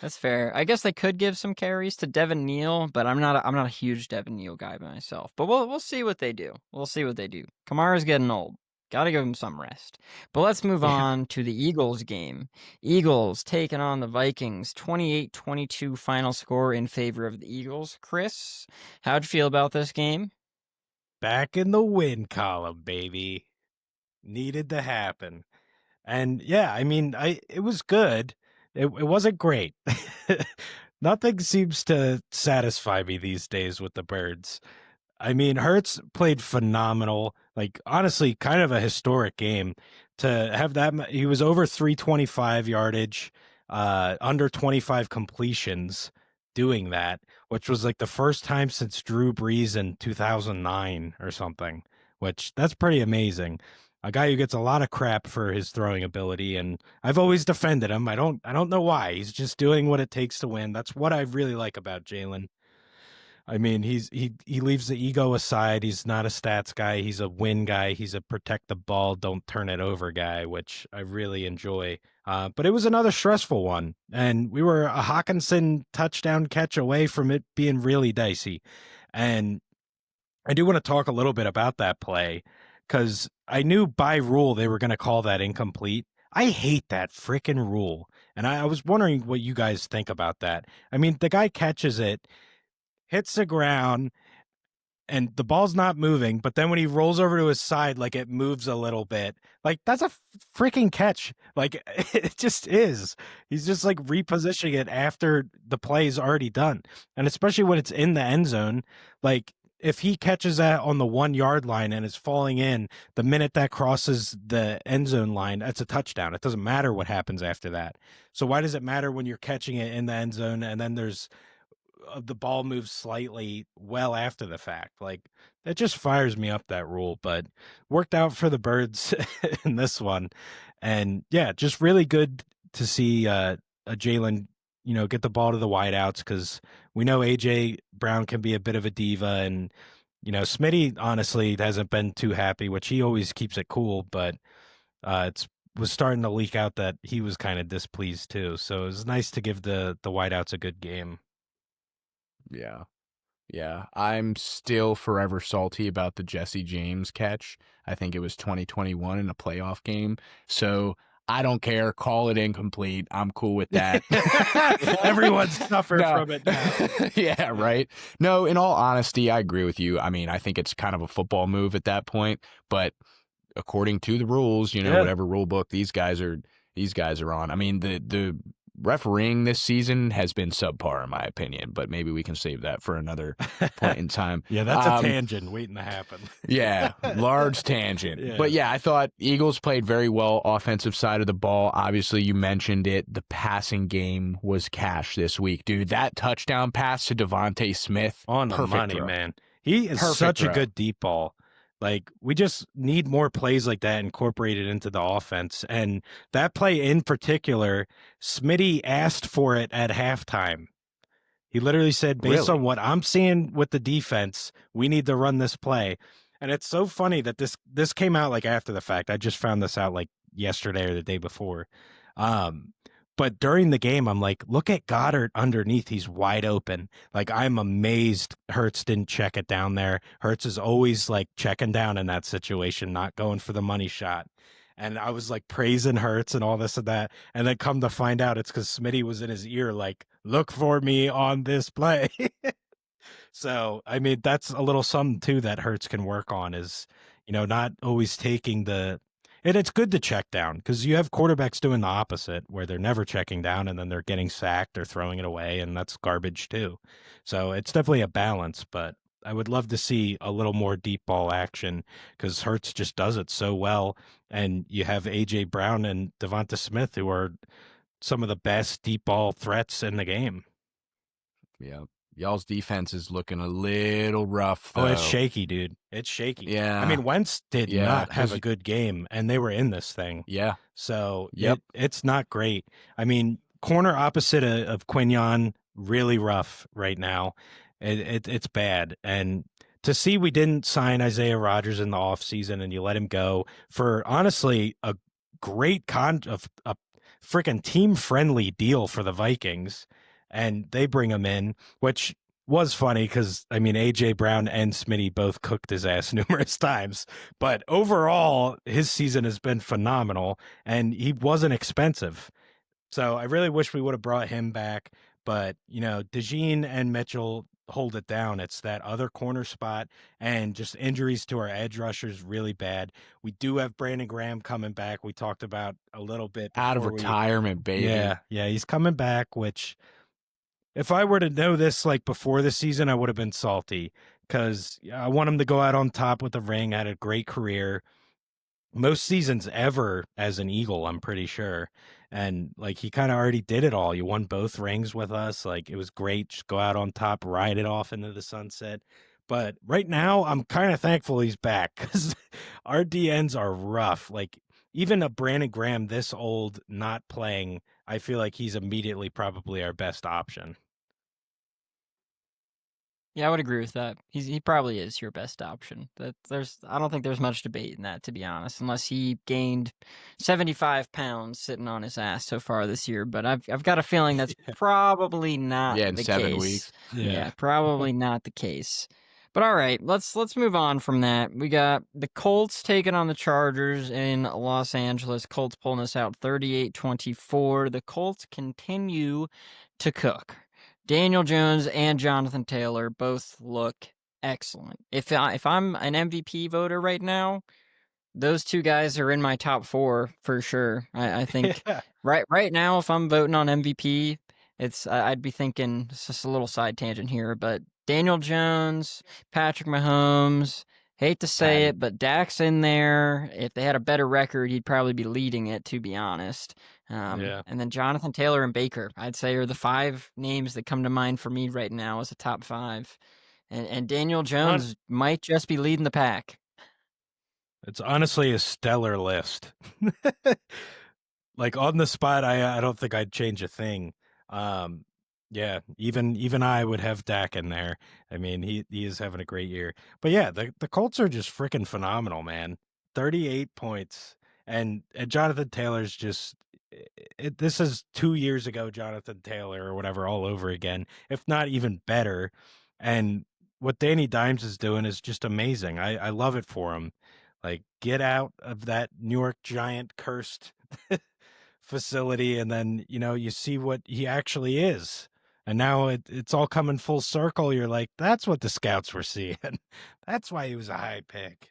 That's fair. I guess they could give some carries to Devin Neal, but I'm not a huge Devin Neal guy myself. But we'll see what they do. We'll see what they do. Kamara's getting old. Got to give him some rest. But let's move on to the Eagles game. Eagles taking on the Vikings. 28-22 final score in favor of the Eagles. Kris, how'd you feel about this game? Back in the win column, baby. Needed to happen. And yeah, I mean, it was good. It wasn't great. Nothing seems to satisfy me these days with the Birds. I mean, Hurts played phenomenal. Like, honestly, kind of a historic game to have that. He was over 325 yardage, under 25 completions doing that, which was like the first time since Drew Brees in 2009 or something, which that's pretty amazing. A guy who gets a lot of crap for his throwing ability, and I've always defended him. I don't know why. He's just doing what it takes to win. That's what I really like about Jalen. I mean, he leaves the ego aside. He's not a stats guy. He's a win guy. He's a protect the ball, don't turn it over guy, which I really enjoy. But it was another stressful one, and we were a Hawkinson touchdown catch away from it being really dicey. And I do want to talk a little bit about that play because I knew by rule they were going to call that incomplete. I hate that freaking rule. And I was wondering what you guys think about that. I mean, the guy catches it, hits the ground, and the ball's not moving, but then when he rolls over to his side, like it moves a little bit. Like that's a freaking catch. Like it just is. He's just like repositioning it after the play is already done. And especially when it's in the end zone, like if he catches that on the 1 yard line and is falling in, the minute that crosses the end zone line, that's a touchdown. It doesn't matter what happens after that. So why does it matter when you're catching it in the end zone and then there's the ball moves slightly well after the fact? Like it just fires me up, that rule, but worked out for the Birds in this one. And yeah, just really good to see a Jalen, get the ball to the wideouts, because we know AJ Brown can be a bit of a diva, and Smitty honestly hasn't been too happy, which he always keeps it cool, but it was starting to leak out that he was kind of displeased too. So it was nice to give the wideouts a good game. Yeah. Yeah. I'm still forever salty about the Jesse James catch. I think it was 2021 in a playoff game. So I don't care. Call it incomplete. I'm cool with that. Everyone's suffering from it now. Yeah, right. No, in all honesty, I agree with you. I mean, I think it's kind of a football move at that point, but according to the rules, whatever rule book these guys are on. I mean, the refereeing this season has been subpar in my opinion, but maybe we can save that for another point in time. Yeah, that's a tangent waiting to happen. Yeah, large tangent. Yeah. But yeah, I thought Eagles played very well offensive side of the ball. Obviously, you mentioned it. The passing game was cash this week, dude. That touchdown pass to Devontae Smith. On the money, throw. Man. He is such a good deep ball. Like, we just need more plays like that incorporated into the offense. And that play in particular, Smitty asked for it at halftime. He literally said, based on what I'm seeing with the defense, we need to run this play. And it's so funny that this came out like after the fact. I just found this out like yesterday or the day before. But during the game, I'm like, look at Goddard underneath. He's wide open. Like, I'm amazed Hurts didn't check it down there. Hurts is always like checking down in that situation, not going for the money shot. And I was like praising Hurts and all this and that. And then come to find out it's because Smitty was in his ear like, look for me on this play. So, I mean, that's a little something too that Hurts can work on, is, not always taking the... And it's good to check down, because you have quarterbacks doing the opposite, where they're never checking down and then they're getting sacked or throwing it away, and that's garbage too. So it's definitely a balance, but I would love to see a little more deep ball action, because Hurts just does it so well. And you have A.J. Brown and Devonta Smith, who are some of the best deep ball threats in the game. Yeah. Y'all's defense is looking a little rough, though. Oh, it's shaky, dude. It's shaky. Yeah. I mean, Wentz did not have a good game, and they were in this thing. Yeah. So it's not great. I mean, corner opposite of Quignon, really rough right now. It's bad. And to see we didn't sign Isaiah Rodgers in the offseason and you let him go for honestly a great a freaking team friendly deal for the Vikings, and they bring him in, which was funny because I mean AJ Brown and Smitty both cooked his ass numerous times, but overall his season has been phenomenal and he wasn't expensive. So I really wish we would have brought him back, but DeJean and Mitchell hold it down. It's that other corner spot and just injuries to our edge rushers really bad. We do have Brandon Graham coming back. We talked about a little bit out of retirement, baby. Yeah, he's coming back, which if I were to know this like before the season, I would have been salty because I want him to go out on top with the ring. Had a great career. Most seasons ever as an Eagle, I'm pretty sure. And like he kind of already did it all. You won both rings with us. Like it was great. Just go out on top, ride it off into the sunset. But right now, I'm kind of thankful he's back because our DNs are rough. Like even a Brandon Graham this old not playing, I feel like he's immediately probably our best option. Yeah, I would agree with that. He probably is your best option. I don't think there's much debate in that, to be honest, unless he gained 75 pounds sitting on his ass so far this year. But I've got a feeling that's probably not in the 7 case. weeks. Yeah, probably not the case. But all right, let's move on from that. We got the Colts taking on the Chargers in Los Angeles. Colts pulling us out 38-24. The Colts continue to cook. Daniel Jones and Jonathan Taylor both look excellent. If I'm an MVP voter right now, those two guys are in my top 4 for sure. I think right now, if I'm voting on MVP, I'd be thinking, it's just a little side tangent here, but Daniel Jones, Patrick Mahomes, hate to say it, but Dak's in there. If they had a better record, he'd probably be leading it, to be honest. And then Jonathan Taylor and Baker, I'd say, are the 5 names that come to mind for me right now as a top 5. And Daniel Jones might just be leading the pack. It's honestly a stellar list. Like on the spot, I don't think I'd change a thing. Yeah, even I would have Dak in there. I mean, he is having a great year. But yeah, the Colts are just freaking phenomenal, man. 38 points. And Jonathan Taylor's just this is 2 years ago Jonathan Taylor or whatever all over again, if not even better. And what Danny Dimes is doing is just amazing. I love it for him. Like get out of that New York Giant cursed facility and then, you see what he actually is. And now it's all coming full circle. You're like, that's what the scouts were seeing. That's why he was a high pick.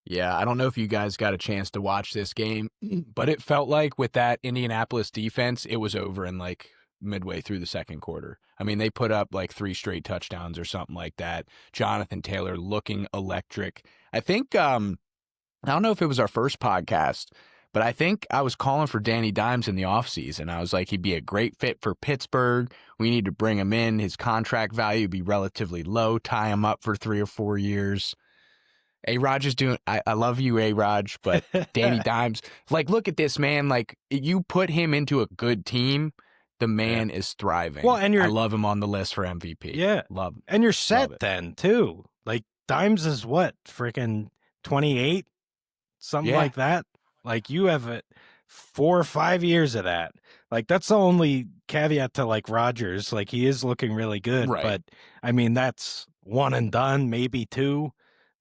Yeah, I don't know if you guys got a chance to watch this game, but it felt like with that Indianapolis defense, it was over in like midway through the second quarter. I mean, they put up like 3 straight touchdowns or something like that. Jonathan Taylor looking electric. I think, I don't know if it was our first podcast, but I think I was calling for Danny Dimes in the offseason. I was like, he'd be a great fit for Pittsburgh. We need to bring him in. His contract value would be relatively low, tie him up for 3 or 4 years. A-Rod is doing, I love you, A-Rod, but Danny Dimes, like, look at this, man. Like, you put him into a good team, the man is thriving. Well, and I love him on the list for MVP. Yeah. Love him. And you're set then, too. Like, Dimes is what? Freaking 28? Something like that? Like, you have 4 or 5 years of that. Like, that's the only caveat to, like, Rodgers. Like, he is looking really good. Right. But, I mean, that's 1 and done, maybe 2.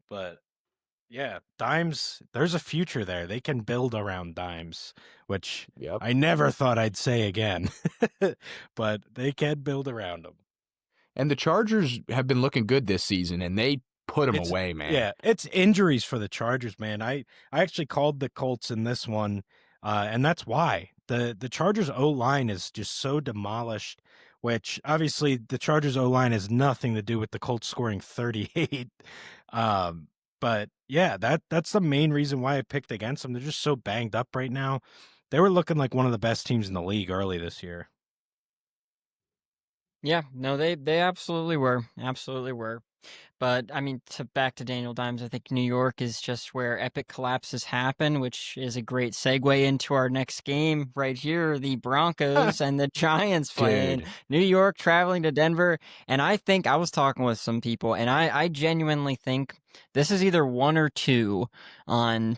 But, yeah, Dimes, there's a future there. They can build around Dimes, which I never thought I'd say again. But they can build around him. And the Chargers have been looking good this season, and they put him away, man. Yeah, it's injuries for the Chargers, man. I actually called the Colts in this one, and that's why. The Chargers O-line is just so demolished, which obviously the Chargers O-line has nothing to do with the Colts scoring 38. But yeah, that's the main reason why I picked against them. They're just so banged up right now. They were looking like one of the best teams in the league early this year. Yeah, no, they absolutely were. Absolutely were. But I mean, back to Daniel Dimes, I think New York is just where epic collapses happen, which is a great segue into our next game right here: the Broncos and the Giants playing. Dude. New York traveling to Denver. And I think I was talking with some people, and I genuinely think this is either 1 or 2 on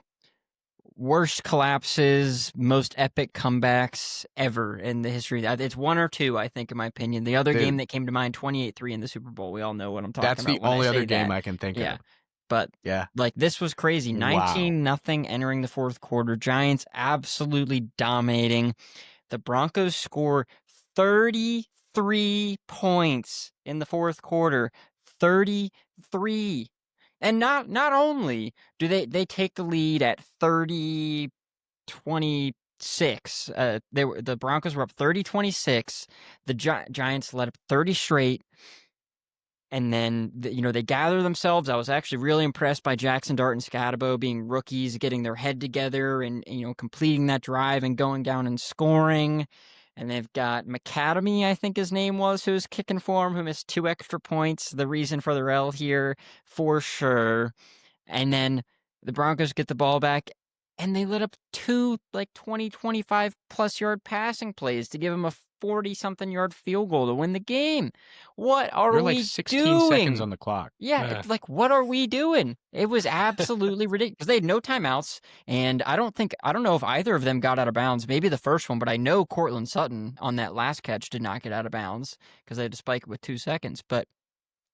worst collapses, most epic comebacks ever in the history. It's 1 or 2, I think, in my opinion. The other game that came to mind, 28-3 in the Super Bowl. We all know what I'm talking That's about the when I only say other game that. I can think Yeah. of. But Yeah. like, this was crazy. Wow. 19-0 entering the fourth quarter. Giants absolutely dominating. The Broncos score 33 points in the fourth quarter. 33. And not only do they take the lead at 30-26. The Broncos were up 30-26. The Giants led up 30 straight. And then, they gather themselves. I was actually really impressed by Jackson Dart and Scatabo being rookies, getting their head together and, completing that drive and going down and scoring. And they've got McAdamy, I think his name was, who was kicking for him, who missed 2 extra points. The reason for the L here, for sure. And then the Broncos get the ball back, and they lit up 2, 20, 25 plus yard passing plays to give them a 40-something yard field goal to win the game. What are We're we like 16 doing? seconds on the clock. Yeah, what are we doing? It was absolutely ridiculous. They had no timeouts, and I don't know if either of them got out of bounds. Maybe the first one, but I know Cortland Sutton on that last catch did not get out of bounds because they had to spike it with 2 seconds. But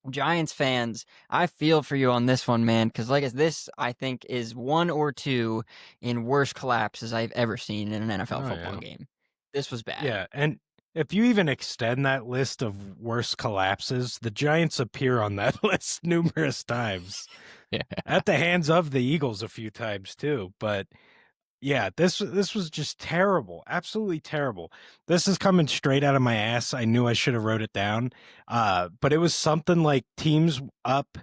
Giants fans, I feel for you on this one, man, because this, I think, is 1 or 2 in worst collapses I've ever seen in an NFL football game. This was bad. Yeah, and if you even extend that list of worst collapses, the Giants appear on that list numerous times. Yeah. At the hands of the Eagles a few times too, but yeah, this was just terrible. Absolutely terrible. This is coming straight out of my ass. I knew I should have wrote it down. But it was something like teams up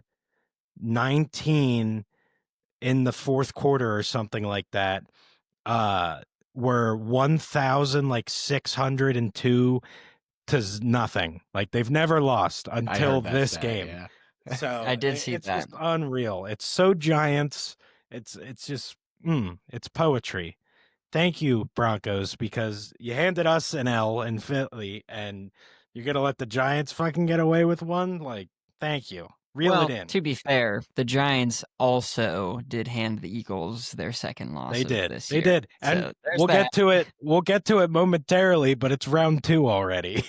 19 in the fourth quarter or something like that. Were 1,602 to nothing. Like, they've never lost until this game. Yeah. So I did see it's that. just unreal. It's so Giants. It's just it's poetry. Thank you, Broncos, because you handed us an L in Philly, and you're gonna let the Giants fucking get away with one. Like, thank you. Reel it in. To be fair, the Giants also did hand the Eagles their second loss. They did. This They year. did. So And there's that. get to it. We'll get to it momentarily, but it's round 2 already.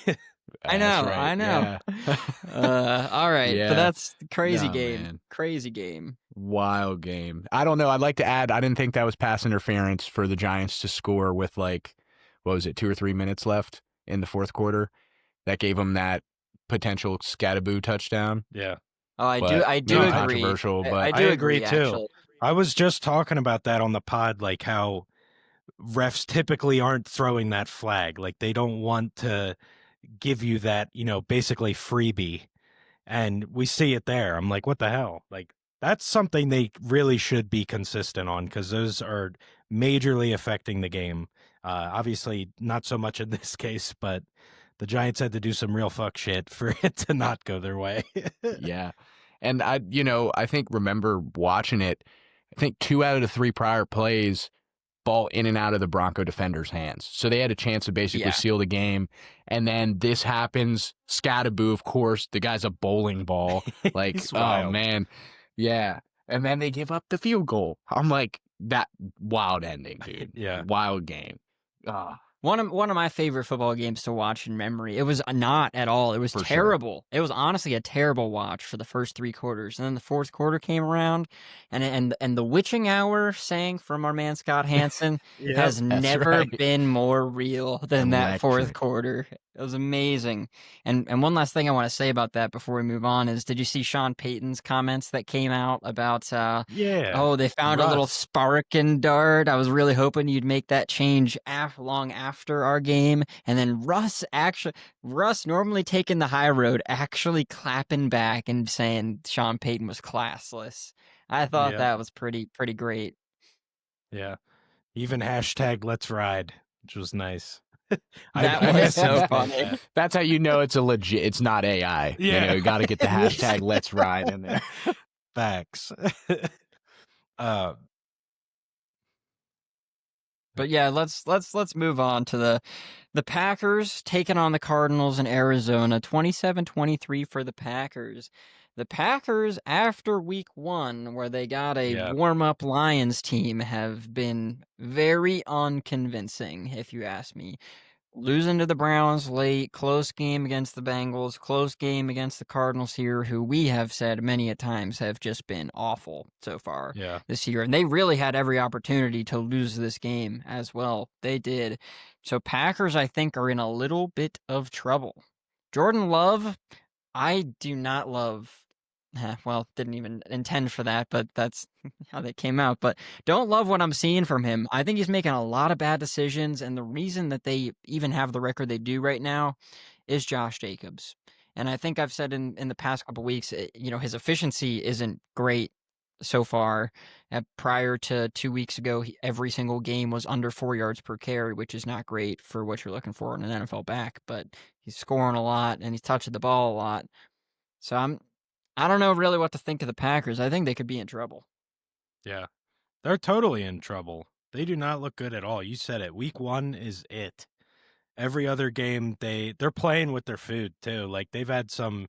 I know. Right. I know. Yeah. All right, Yeah. but that's crazy No, game. man. Crazy game. Wild game. I don't know. I'd like to add, I didn't think that was pass interference for the Giants to score with 2 or 3 minutes left in the fourth quarter. That gave them that potential Scattaboo touchdown. Yeah. Oh, I do agree. Controversial, but I do agree too. actually. I was just talking about that on the pod, like how refs typically aren't throwing that flag. Like, they don't want to give you that, basically freebie. And we see it there. I'm like, what the hell? Like, that's something they really should be consistent on, because those are majorly affecting the game. Obviously, not so much in this case, but the Giants had to do some real fuck shit for it to not go their way. Yeah. And I remember watching it, I think 2 out of the 3 prior plays, ball in and out of the Bronco defender's hands. So they had a chance to basically seal the game. And then this happens. Scattaboo, of course, the guy's a bowling ball. Like, oh, man. Yeah. And then they give up the field goal. I'm like, that wild ending, dude. Yeah. Wild game. One of my favorite football games to watch in memory. It was not at all. It was terrible. Sure. It was honestly a terrible watch for the first 3 quarters. And then the fourth quarter came around, and the witching hour sang from our man Scott Hansen has never been more real than that fourth quarter. It was amazing. And one last thing I want to say about that before we move on is, did you see Sean Payton's comments that came out about, oh, they found a little spark in Dart. I was really hoping you'd make that change long after our game. And then Russ, normally taking the high road, actually clapping back and saying Sean Payton was classless. I thought that was pretty great. Yeah. Even hashtag let's ride, which was nice. That I was missed him so saying funny. that. That's how you know it's a legit. It's not AI. Yeah. You got to get the hashtag Let's Ride in there. Facts. But yeah, let's move on to the Packers taking on the Cardinals in Arizona, 27-23 for the Packers. The Packers, after week 1, where they got a warm-up Lions team, have been very unconvincing, if you ask me. Losing to the Browns late, close game against the Bengals, close game against the Cardinals here, who we have said many a times have just been awful so far this year. And they really had every opportunity to lose this game as well. They did. So Packers, I think, are in a little bit of trouble. Jordan Love, I do not love. Well, didn't even intend for that, but that's how they came out. But don't love what I'm seeing from him. I think he's making a lot of bad decisions, and the reason that they even have the record they do right now is Josh Jacobs. And I think I've said in the past couple weeks, his efficiency isn't great so far. Prior to 2 weeks ago, every single game was under 4 yards per carry, which is not great for what you're looking for in an NFL back. But he's scoring a lot, and he's touching the ball a lot. So I don't know really what to think of the Packers. I think they could be in trouble. Yeah. They're totally in trouble. They do not look good at all. You said it. Week 1 is it. Every other game they're playing with their food too. Like they've had some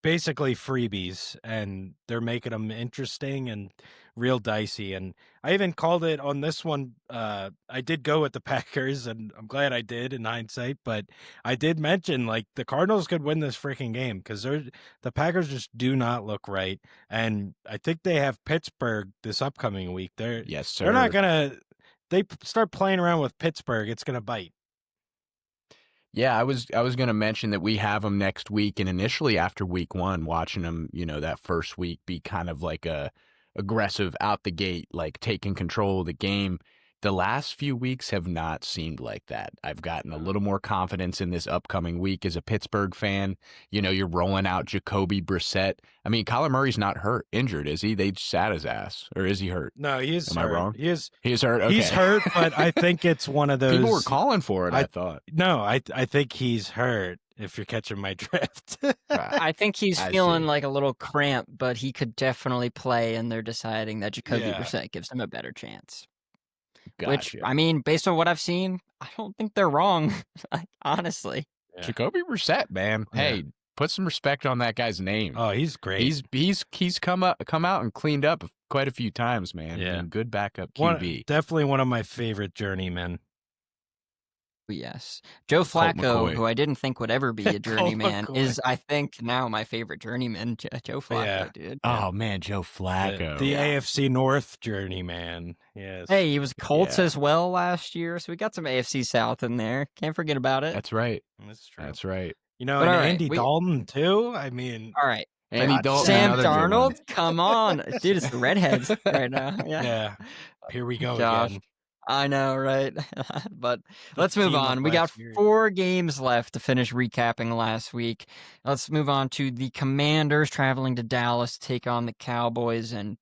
basically freebies and they're making them interesting and real dicey. And I even called it on this one. I did go with the Packers and I'm glad I did in hindsight, but I did mention like the Cardinals could win this freaking game because the Packers just do not look right. And I think they have Pittsburgh this upcoming week. Yes, sir. They're not they start playing around with Pittsburgh. It's going to bite. Yeah, I was going to mention that we have them next week, and initially after week 1, watching them, that first week be kind of like a aggressive out the gate, like taking control of the game. The last few weeks have not seemed like that. I've gotten a little more confidence in this upcoming week as a Pittsburgh fan. You're rolling out Jacoby Brissett. I mean, Kyler Murray's not injured, is he? They sat his ass, or is he hurt? No, he is. Am I wrong? He is hurt. Okay. He's hurt, but I think it's one of those. People were calling for it. I thought. No, I think he's hurt. If you're catching my drift. I think he's feeling like a little cramp, but he could definitely play, and they're deciding that Jacoby Brissett gives him a better chance. Gotcha. Which, I mean, based on what I've seen, I don't think they're wrong, honestly. Yeah. Jacoby Brissett, man. Yeah. Hey, put some respect on that guy's name. Oh, he's great. He's come out and cleaned up quite a few times, man. Yeah. Good backup QB. Definitely one of my favorite journeymen. Yes. Joe Flacco, who I didn't think would ever be a journeyman, is, I think, now my favorite journeyman. Joe Flacco, dude. Oh, man, Joe Flacco. The AFC North journeyman. Yes. Hey, he was Colts as well last year, so we got some AFC South in there. Can't forget about it. That's right. That's true. That's right. And Andy Dalton, too? I mean. All right. Andy Dalton. Sam Darnold? Come on. Dude, it's the Redheads right now. Yeah. Here we go again. I know, right? But let's move on. We got 4 games left to finish recapping last week. Let's move on to the Commanders traveling to Dallas to take on the Cowboys. And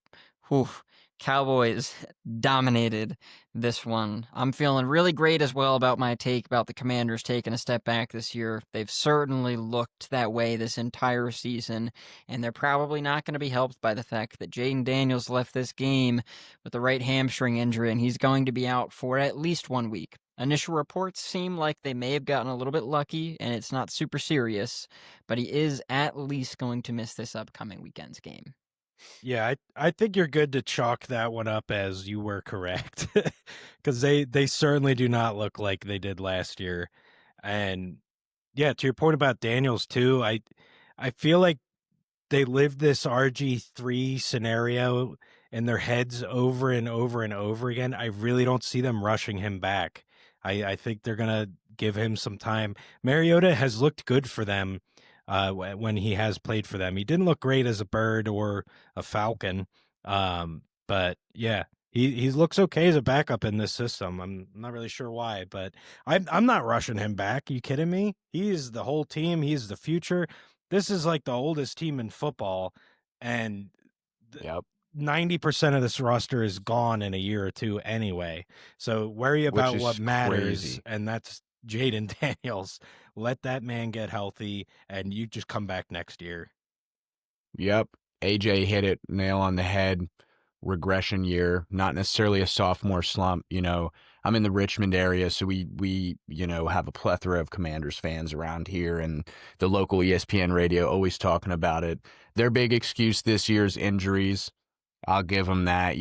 Cowboys dominated this one. I'm feeling really great as well about my take about the Commanders taking a step back this year. They've certainly looked that way this entire season, and they're probably not going to be helped by the fact that Jaden Daniels left this game with a right hamstring injury, and he's going to be out for at least 1 week. Initial reports seem like they may have gotten a little bit lucky, and it's not super serious, but he is at least going to miss this upcoming weekend's game. Yeah, I think you're good to chalk that one up as you were correct, because they certainly do not look like they did last year. And yeah, to your point about Daniels too, I feel like they lived this RG3 scenario in their heads over and over and over again. I really don't see them rushing him back. I think they're gonna give him some time. Mariota has looked good for them. When he has played for them, he didn't look great as a Bird or a Falcon, but yeah, he looks okay as a backup in this system. I'm not really sure why, but I'm not rushing him back. Are you kidding me? He's the whole team. He's the future. This is like the oldest team in football, and yep. 90% of this roster is gone in a year or two anyway. So worry which about what is matters, crazy. and that's Jaden Daniels. Let that man get healthy, and you just come back next year. Yep. AJ hit it nail on the head. Regression year, not necessarily a sophomore slump. I'm in the Richmond area, so we have a plethora of Commanders fans around here, and the local ESPN radio always talking about it. Their big excuse this year is injuries. I'll give them that.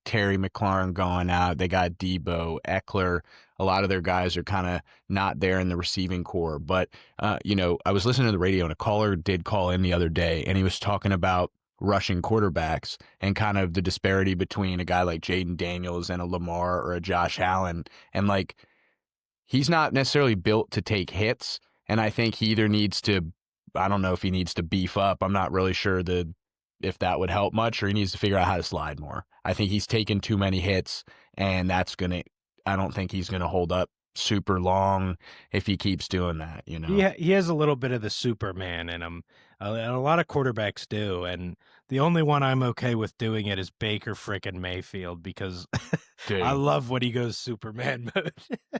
Terry McLaurin going out. They got Debo, Eckler. A lot of their guys are kind of not there in the receiving core. But, I was listening to the radio, and a caller did call in the other day, and he was talking about rushing quarterbacks and kind of the disparity between a guy like Jaden Daniels and a Lamar or a Josh Allen. And, he's not necessarily built to take hits. And I think he either needs to, I don't know if he needs to beef up. I'm not really sure if that would help much, or he needs to figure out how to slide more. I think he's taken too many hits, and I don't think he's going to hold up super long if he keeps doing that, He has a little bit of the Superman in him. A lot of quarterbacks do, and the only one I'm okay with doing it is Baker frickin' Mayfield, because I love when he goes Superman mode.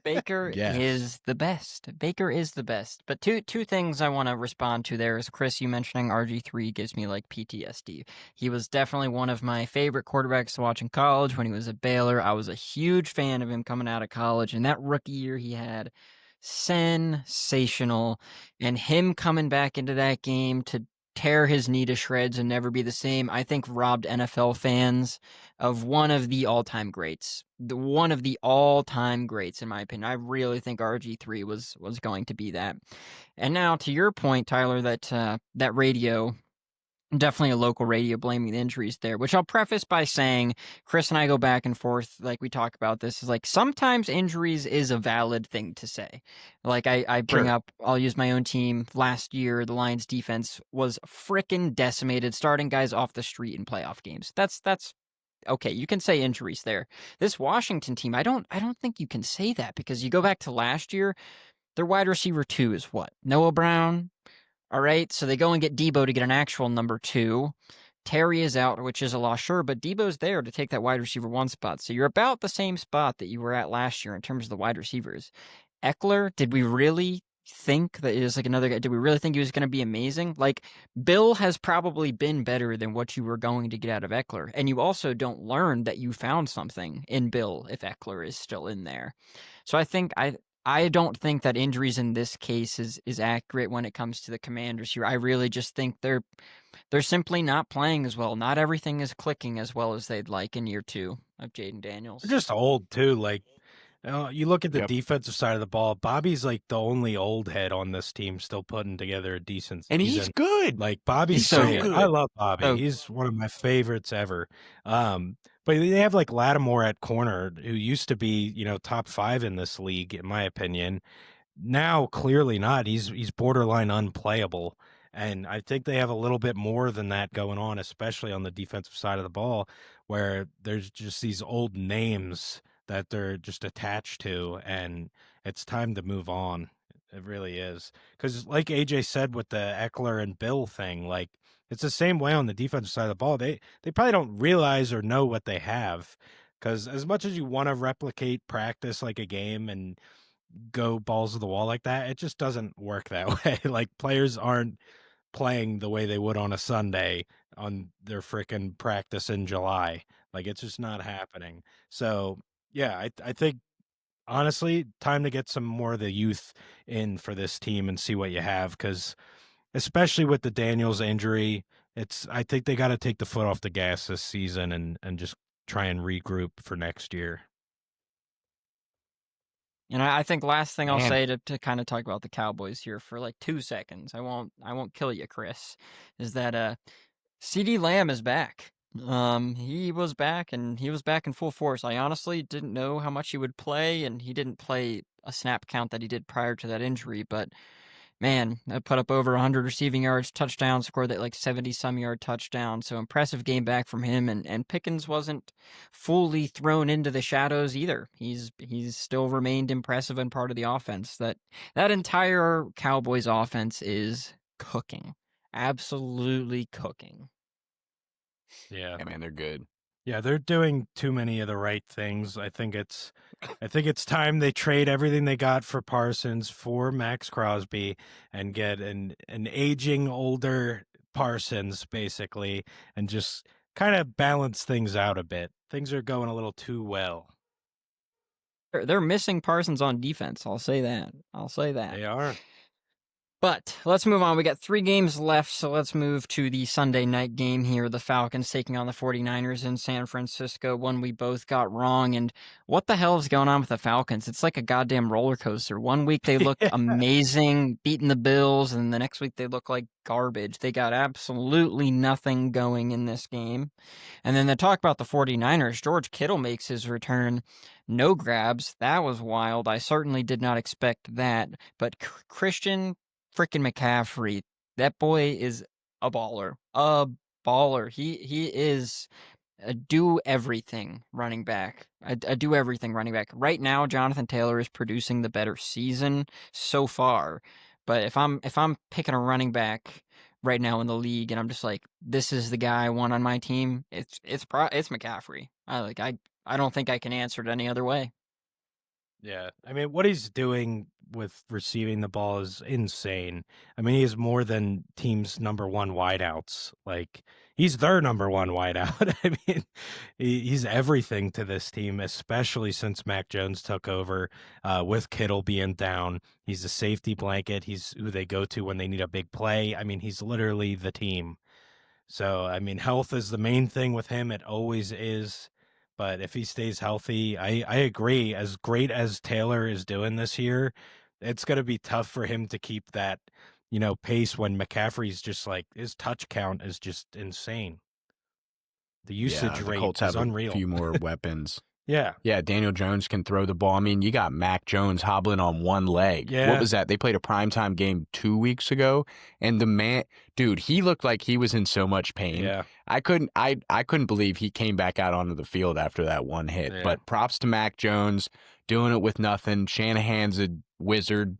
Baker is the best. Baker is the best. But two things I want to respond to there is, Kris, you mentioning RG3 gives me PTSD. He was definitely one of my favorite quarterbacks to watch in college when he was at Baylor. I was a huge fan of him coming out of college, and that rookie year he had, sensational. And him coming back into that game to tear his knee to shreds and never be the same, I think robbed NFL fans of one of the all-time greats. One of the all-time greats, in my opinion. I really think RG3 was going to be that. And now, to your point, Tyler, that radio, definitely a local radio blaming the injuries there, which I'll preface by saying Kris and I go back and forth, we talk about this, is sometimes injuries is a valid thing to say. I bring up, I'll use my own team. Last year, the Lions defense was frickin' decimated, starting guys off the street in playoff games. That's okay. You can say injuries there. This Washington team, I don't think you can say that, because you go back to last year, their wide receiver 2 is what? Noah Brown. All right, so they go and get Debo to get an actual number 2. Terry is out, which is a loss, sure, but Debo's there to take that wide receiver 1 spot. So you're about the same spot that you were at last year in terms of the wide receivers. Eckler, did we really think that it was another guy? Did we really think he was going to be amazing? Bill has probably been better than what you were going to get out of Eckler. And you also don't learn that you found something in Bill if Eckler is still in there. So I don't think that injuries in this case is accurate when it comes to the Commanders here. I really just think they're simply not playing as well. Not everything is clicking as well as they'd like in year 2 of Jaden Daniels. They're just old too. You look at the defensive side of the ball. Bobby's the only old head on this team still putting together a decent season. And he's good. Bobby's so good. I love Bobby. He's one of my favorites ever. But they have Lattimore at corner, who used to be, top 5 in this league, in my opinion. Now, clearly not. He's borderline unplayable. And I think they have a little bit more than that going on, especially on the defensive side of the ball, where there's just these old names that they're just attached to, and it's time to move on. It really is. Because like AJ said with the Eckler and Bill thing, it's the same way on the defensive side of the ball. They probably don't realize or know what they have, because as much as you want to replicate practice like a game and go balls to the wall like that, it just doesn't work that way. Players aren't playing the way they would on a Sunday on their frickin' practice in July. It's just not happening. So yeah, I think honestly, time to get some more of the youth in for this team and see what you have, because especially with the Daniels injury, I think they got to take the foot off the gas this season and just try and regroup for next year. And I think last thing I'll say to kind of talk about the Cowboys here for 2 seconds, I won't kill you, Kris, is that CeeDee Lamb is back. He was back, and he was back in full force. I honestly didn't know how much he would play, and he didn't play a snap count that he did prior to that injury, but man, I put up over 100 receiving yards, touchdowns, scored that 70-some yard touchdown. So impressive game back from him, and Pickens wasn't fully thrown into the shadows either. He's still remained impressive and part of the offense. That entire Cowboys offense is cooking. Absolutely cooking. Yeah. Yeah, man, they're good. Yeah, they're doing too many of the right things. I think it's time they trade everything they got for Parsons for Max Crosby and get an aging older Parsons basically and just kind of balance things out a bit. Things are going a little too well. They're missing Parsons on defense. I'll say that. They are. But let's move on. We got 3 games left, so let's move to the Sunday night game here. The Falcons taking on the 49ers in San Francisco, one we both got wrong. And what the hell is going on with the Falcons? It's like a goddamn roller coaster. One week they look amazing, beating the Bills, and the next week they look like garbage. They got absolutely nothing going in this game. And then to talk about the 49ers, George Kittle makes his return. No grabs. That was wild. I certainly did not expect that. But Christian freaking McCaffrey, that boy is a baller. A baller. He is a do everything running back. A do everything running back. Right now, Jonathan Taylor is producing the better season so far. But if I'm picking a running back right now in the league, and I'm just like, this is the guy I want on my team, it's McCaffrey. I don't think I can answer it any other way. Yeah. I mean, what he's doing with receiving the ball is insane. I mean, he is more than team's number one wideouts. Like, he's their number one wideout. I mean, he's everything to this team, especially since Mac Jones took over with Kittle being down. He's a safety blanket. He's who they go to when they need a big play. I mean, he's literally the team. So, I mean, health is the main thing with him. It always is. But if he stays healthy, I agree. As great as Taylor is doing this year, it's going to be tough for him to keep that, pace when McCaffrey's just like, his touch count is just insane. The usage rate Colts is have unreal. a few more weapons. Yeah. Yeah, Daniel Jones can throw the ball. I mean, you got Mac Jones hobbling on one leg. Yeah. What was that? They played a primetime game 2 weeks ago, and the man, dude, he looked like he was in so much pain. Yeah. I couldn't believe he came back out onto the field after that one hit. Yeah. But props to Mac Jones doing it with nothing. Shanahan's a wizard.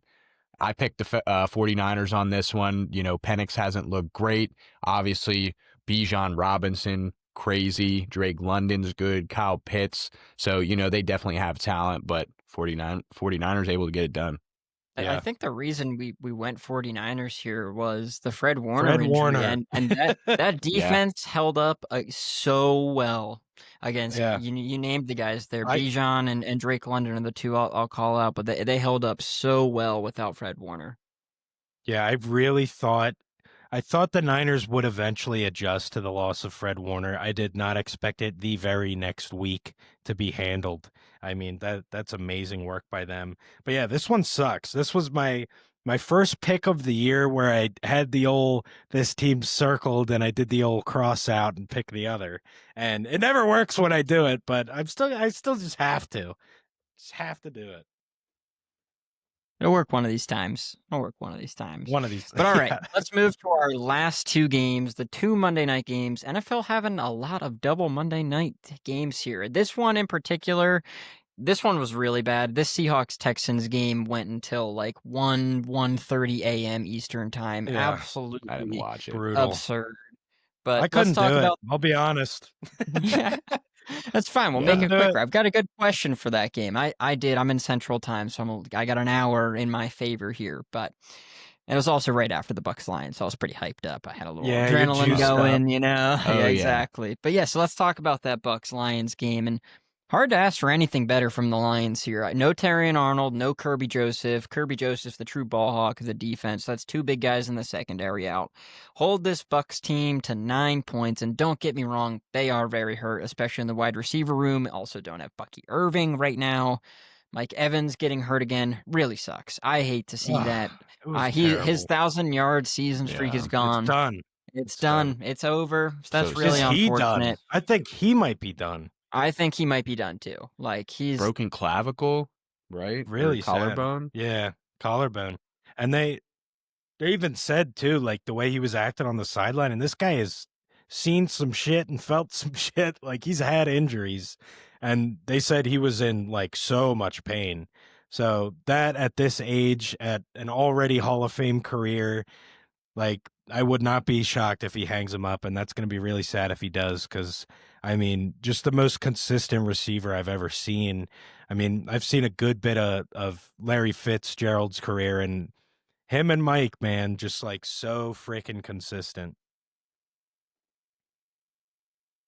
I picked the 49ers on this one. Penix hasn't looked great. Obviously, Bijan Robinson, crazy. Drake London's good. Kyle Pitts. So, they definitely have talent, but 49ers able to get it done. Yeah. I think the reason we went 49ers here was the Fred Warner injury. And that defense held up so well against, you named the guys there. Bijan and Drake London are the two I'll call out, but they held up so well without Fred Warner. Yeah, I thought the Niners would eventually adjust to the loss of Fred Warner. I did not expect it the very next week to be handled. I mean, that's amazing work by them. But yeah, this one sucks. This was my first pick of the year where I had this team circled and I did the old cross out and pick the other. And it never works when I do it, but I still just have to. Just have to do it. It'll work one of these times. One of these. But all right, let's move to our last 2 games, the 2 Monday night games. NFL having a lot of double Monday night games here. This one in particular, this one was really bad. This Seahawks-Texans game went until like 1:30 a.m. Eastern time. Yeah, absolutely I didn't watch it. Brutal. Absurd. But I couldn't let's talk do about it. I'll be honest. Yeah. That's fine. We'll make it quicker. I've got a good question for that game. I did. I'm in Central Time, so I got an hour in my favor here. But it was also right after the Bucs Lions, so I was pretty hyped up. I had a little adrenaline going, Oh, exactly. But yeah, so let's talk about that Bucs Lions game. And hard to ask for anything better from the Lions here. No Terrion Arnold, no Kirby Joseph. Kirby Joseph's the true ball hawk of the defense. That's 2 big guys in the secondary out. Hold this Bucs team to 9 points, and don't get me wrong, they are very hurt, especially in the wide receiver room. Also don't have Bucky Irving right now. Mike Evans getting hurt again really sucks. I hate to see that. His 1,000-yard season streak is gone. It's done. It's done. It's over. So that's really unfortunate. I think he might be done. I think he might be done too. Like he's broken clavicle, right? Really collarbone. Sad. Yeah, collarbone. And they even said too, like the way he was acting on the sideline, and this guy has seen some shit and felt some shit. Like he's had injuries, and they said he was in like so much pain. So that at this age, at an already Hall of Fame career, like I would not be shocked if he hangs him up, and that's going to be really sad if he does, because, I mean, just the most consistent receiver I've ever seen. I mean, I've seen a good bit of Larry Fitzgerald's career, and him and Mike, man, just like so freaking consistent.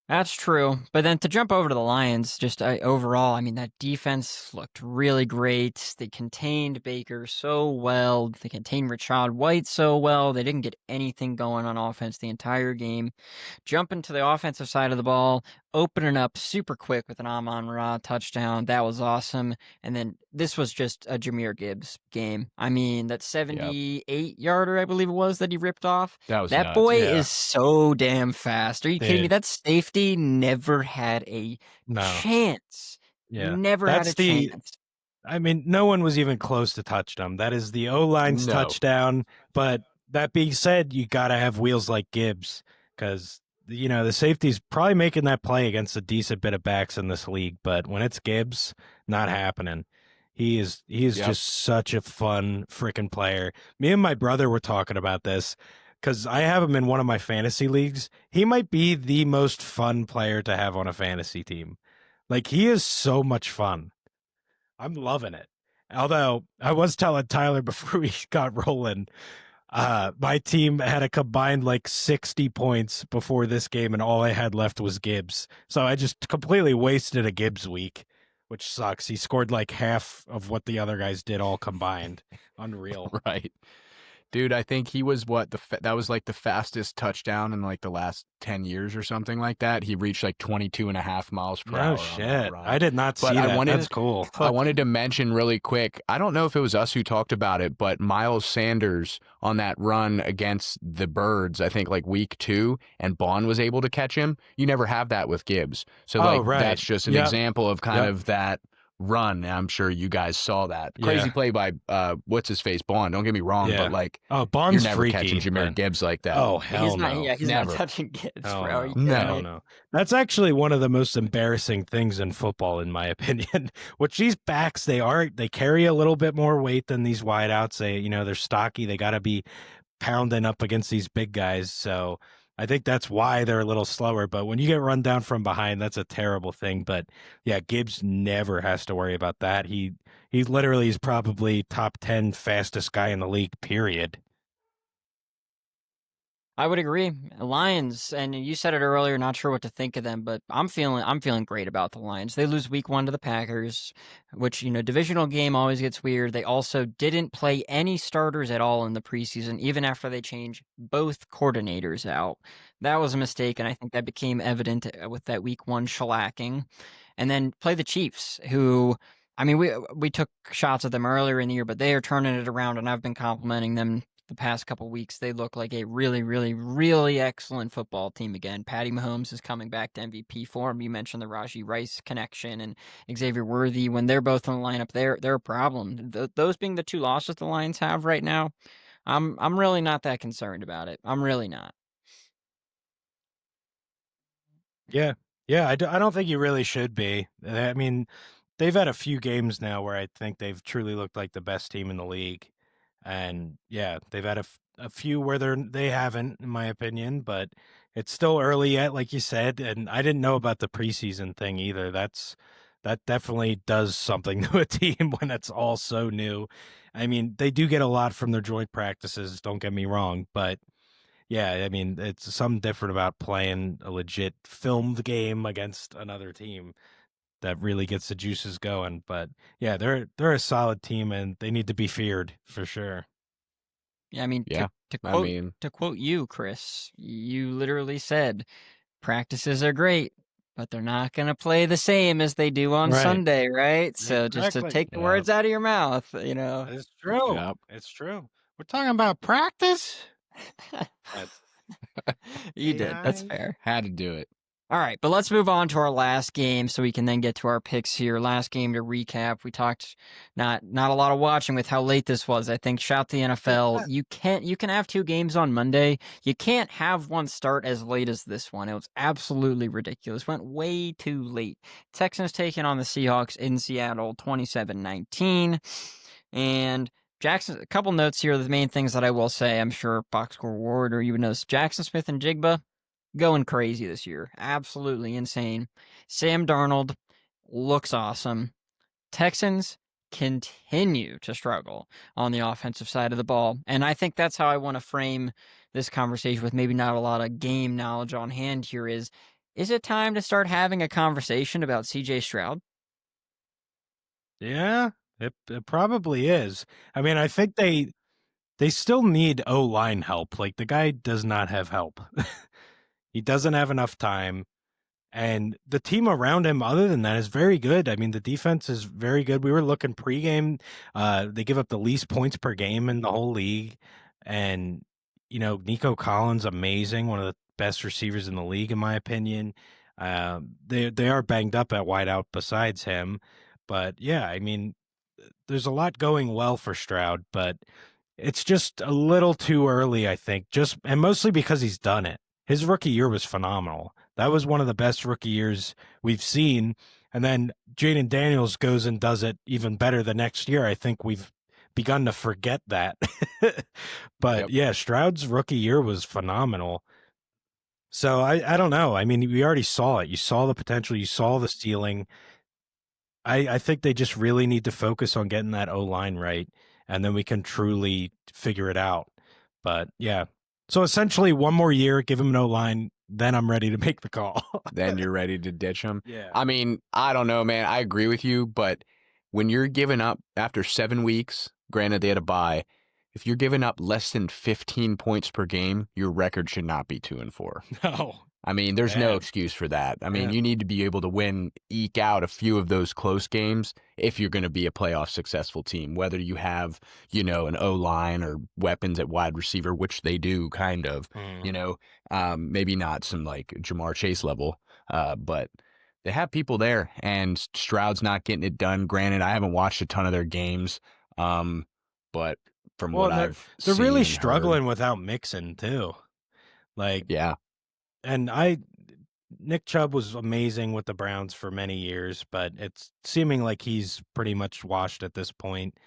That's true. But then to jump over to the Lions, just overall, I mean, that defense looked really great. They contained Baker so well. They contained Rashad White so well. They didn't get anything going on offense the entire game. Jumping to the offensive side of the ball, opening up super quick with an Amon-Ra touchdown. That was awesome. And then this was just a Jahmyr Gibbs game. I mean, that 78-yarder, I believe it was, that he ripped off. That nuts. Boy is so damn fast. Are you kidding me? That safety never had a chance. Yeah. Never had a chance. I mean, no one was even close to touch him. That is the O-line's touchdown. But that being said, you got to have wheels like Gibbs, because the safety's probably making that play against a decent bit of backs in this league, but when it's Gibbs, not happening. He is just such a fun freaking player. Me and my brother were talking about this because I have him in one of my fantasy leagues. He might be the most fun player to have on a fantasy team. Like, he is so much fun. I'm loving it. Although I was telling Tyler before we got rolling, my team had a combined like 60 points before this game, and all I had left was Gibbs. So I just completely wasted a Gibbs week, which sucks. He scored like half of what the other guys did all combined. Unreal. Right. Dude, I think he was that was like the fastest touchdown in like the last 10 years or something like that. He reached like 22.5 miles per hour. Oh, shit. I did not see that. That's cool. I wanted to mention really quick, I don't know if it was us who talked about it, but Miles Sanders on that run against the Birds, I think like week 2, and Bond was able to catch him. You never have that with Gibbs. So that's just an example of kind of that run. I'm sure you guys saw that crazy play by what's his face, Bond. Don't get me wrong, but like, Bond's you're never freaky, catching Jahmyr Gibbs like that. Oh hell no! He's never. Not touching Gibbs, bro. No. That's actually one of the most embarrassing things in football, in my opinion. Which these backs, they carry a little bit more weight than these wideouts. They're stocky. They got to be pounding up against these big guys. So I think that's why they're a little slower. But when you get run down from behind, that's a terrible thing. But yeah, Gibbs never has to worry about that. He literally is probably top 10 fastest guy in the league, period. I would agree. Lions, and you said it earlier, not sure what to think of them, but I'm feeling great about the Lions. They lose week 1 to the Packers, which, divisional game always gets weird. They also didn't play any starters at all in the preseason, even after they changed both coordinators out. That was a mistake, and I think that became evident with that week 1 shellacking. And then play the Chiefs, who, I mean, we took shots at them earlier in the year, but they are turning it around, and I've been complimenting them the past couple weeks. They look like a really, really, really excellent football team again. Patty Mahomes is coming back to MVP form. You mentioned the Rashee Rice connection and Xavier Worthy. When they're both in the lineup, they're a problem. Those being the 2 losses the Lions have right now, I'm really not that concerned about it. I'm really not. Yeah, I don't think you really should be. I mean, they've had a few games now where I think they've truly looked like the best team in the league. And yeah, they've had a few where they haven't, in my opinion, but it's still early yet, like you said. And I didn't know about the preseason thing either. That definitely does something to a team when it's all so new. I mean, they do get a lot from their joint practices, don't get me wrong, but yeah, I mean, it's something different about playing a legit filmed game against another team that really gets the juices going. But yeah, they're a solid team, and they need to be feared for sure. Yeah, I mean, to quote you, Kris, you literally said practices are great, but they're not going to play the same as they do on Sunday, right? So just to take the words out of your mouth, It's true. Yep. It's true. We're talking about practice. You did. That's fair. Had to do it. All right, but let's move on to our last game so we can then get to our picks here. Last game to recap. We talked not a lot of watching with how late this was. I think shout the NFL. You can have 2 games on Monday. You can't have one start as late as this one. It was absolutely ridiculous. Went way too late. Texans taking on the Seahawks in Seattle 27-19. And Jackson, a couple notes here. The main things that I will say, I'm sure Box Score Ward or you would know, Jackson Smith and Jigba going crazy this year. Absolutely insane. Sam Darnold looks awesome. Texans continue to struggle on the offensive side of the ball. And I think that's how I want to frame this conversation with maybe not a lot of game knowledge on hand here is it time to start having a conversation about CJ Stroud? Yeah, it probably is. I mean, I think they still need O-line help. Like, the guy does not have help. He doesn't have enough time. And the team around him, other than that, is very good. I mean, the defense is very good. We were looking pregame. They give up the least points per game in the whole league. And, Nico Collins, amazing. One of the best receivers in the league, in my opinion. They are banged up at wideout besides him. But, yeah, I mean, there's a lot going well for Stroud, but it's just a little too early, I think, and mostly because he's done it. His rookie year was phenomenal. That was one of the best rookie years we've seen. And then Jaden Daniels goes and does it even better the next year. I think we've begun to forget that. But yeah, Stroud's rookie year was phenomenal. So I don't know. I mean, we already saw it. You saw the potential. You saw the ceiling. I think they just really need to focus on getting that O-line right, and then we can truly figure it out. But yeah. So essentially, one more year, give him an O-line, then I'm ready to make the call. Then you're ready to ditch him. Yeah. I mean, I don't know, man. I agree with you, but when you're giving up after 7 weeks, granted they had a bye, if you're giving up less than 15 points per game, your record should not be 2-4. No. I mean, there's no excuse for that. I mean, you need to be able to eke out a few of those close games if you're going to be a playoff successful team, whether you have, an O-line or weapons at wide receiver, which they do kind of, maybe not some like Jamar Chase level, but they have people there and Stroud's not getting it done. Granted, I haven't watched a ton of their games, but from what I've they're seen really and struggling heard, without Mixon too. Like, yeah. And Nick Chubb was amazing with the Browns for many years, but it's seeming like he's pretty much washed at this point.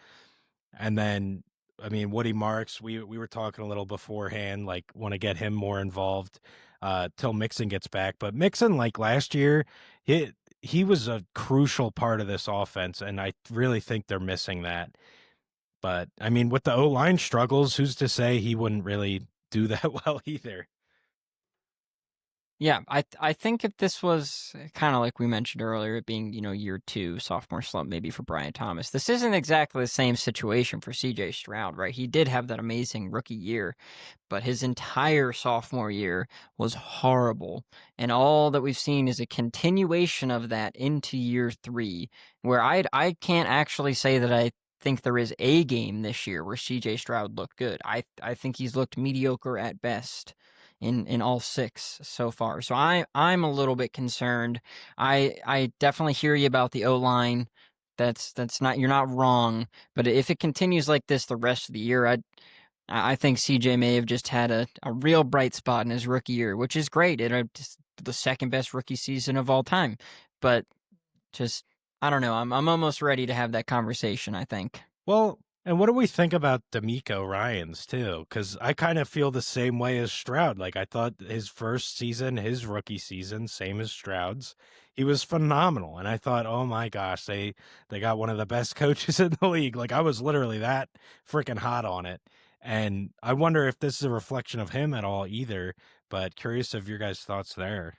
And then, I mean, Woody Marks, we were talking a little beforehand, like want to get him more involved till Mixon gets back. But Mixon, like last year, he was a crucial part of this offense, and I really think they're missing that. But, I mean, with the O-line struggles, who's to say he wouldn't really do that well either? Yeah, I think if this was kind of like we mentioned earlier, it being, year 2, sophomore slump maybe for Brian Thomas, this isn't exactly the same situation for CJ Stroud, right? He did have that amazing rookie year, but his entire sophomore year was horrible. And all that we've seen is a continuation of that into year 3, where I can't actually say that I think there is a game this year where CJ Stroud looked good. I think he's looked mediocre at best in all 6 so far. So I'm a little bit concerned. I definitely hear you about the O-line. That's not, you're not wrong, but if it continues like this the rest of the year, I think CJ may have just had a real bright spot in his rookie year, which is great. It's the second best rookie season of all time. But just, I don't know. I'm almost ready to have that conversation, I think. Well, and what do we think about D'Amico Ryans too? Because I kind of feel the same way as Stroud. Like, I thought his first season, his rookie season, same as Stroud's, he was phenomenal. And I thought, oh my gosh, they got one of the best coaches in the league. Like, I was literally that freaking hot on it. And I wonder if this is a reflection of him at all either. But curious of your guys' thoughts there.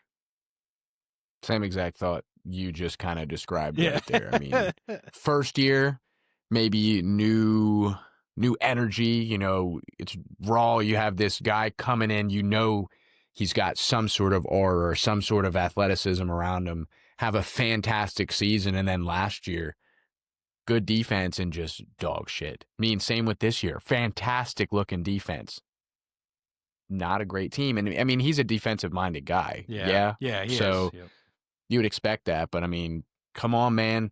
Same exact thought you just kind of described right there. I mean, first year, maybe new energy, it's raw. You have this guy coming in, he's got some sort of aura or some sort of athleticism around him, have a fantastic season. And then last year, good defense and just dog shit. I mean, same with this year, fantastic looking defense. Not a great team. And I mean, he's a defensive minded guy. Yeah. So you would expect that, but I mean, come on, man.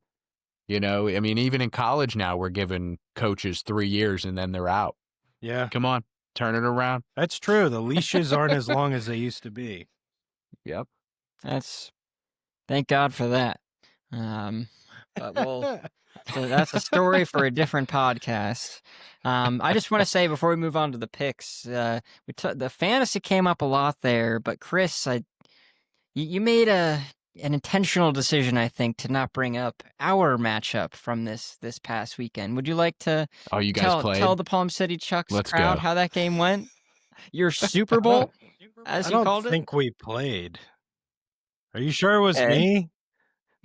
I mean, even in college now, we're giving coaches 3 years and then they're out. Yeah. Come on, turn it around. That's true. The leashes aren't as long as they used to be. Yep. Thank God for that. But So that's a story for a different podcast. I just want to say before we move on to the picks, the fantasy came up a lot there, but Kris, you made an intentional decision, I think, to not bring up our matchup from this past weekend. Would you like to Oh, you guys tell played? the Palm City Chucks Let's crowd go. how that game went? Your Super Bowl, as I you don't called it? think we played. Are you sure it was Okay. me?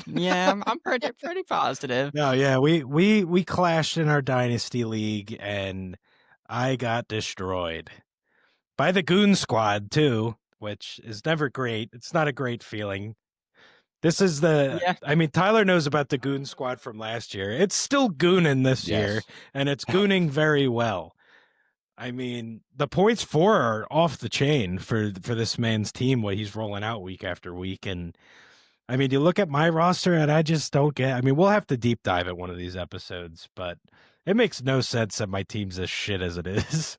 Yeah, I'm pretty positive. No, yeah, we clashed in our dynasty league, and I got destroyed by the Goon Squad too, which is never great. It's not a great feeling. This is Yeah. I mean, Tyler knows about the Goon Squad from last year. It's still gooning this year, and it's gooning very well. I mean, the points for are off the chain for this man's team, what he's rolling out week after week. And I mean, you look at my roster and I just don't get, I mean, we'll have to deep dive at one of these episodes, but it makes no sense that my team's as shit as it is.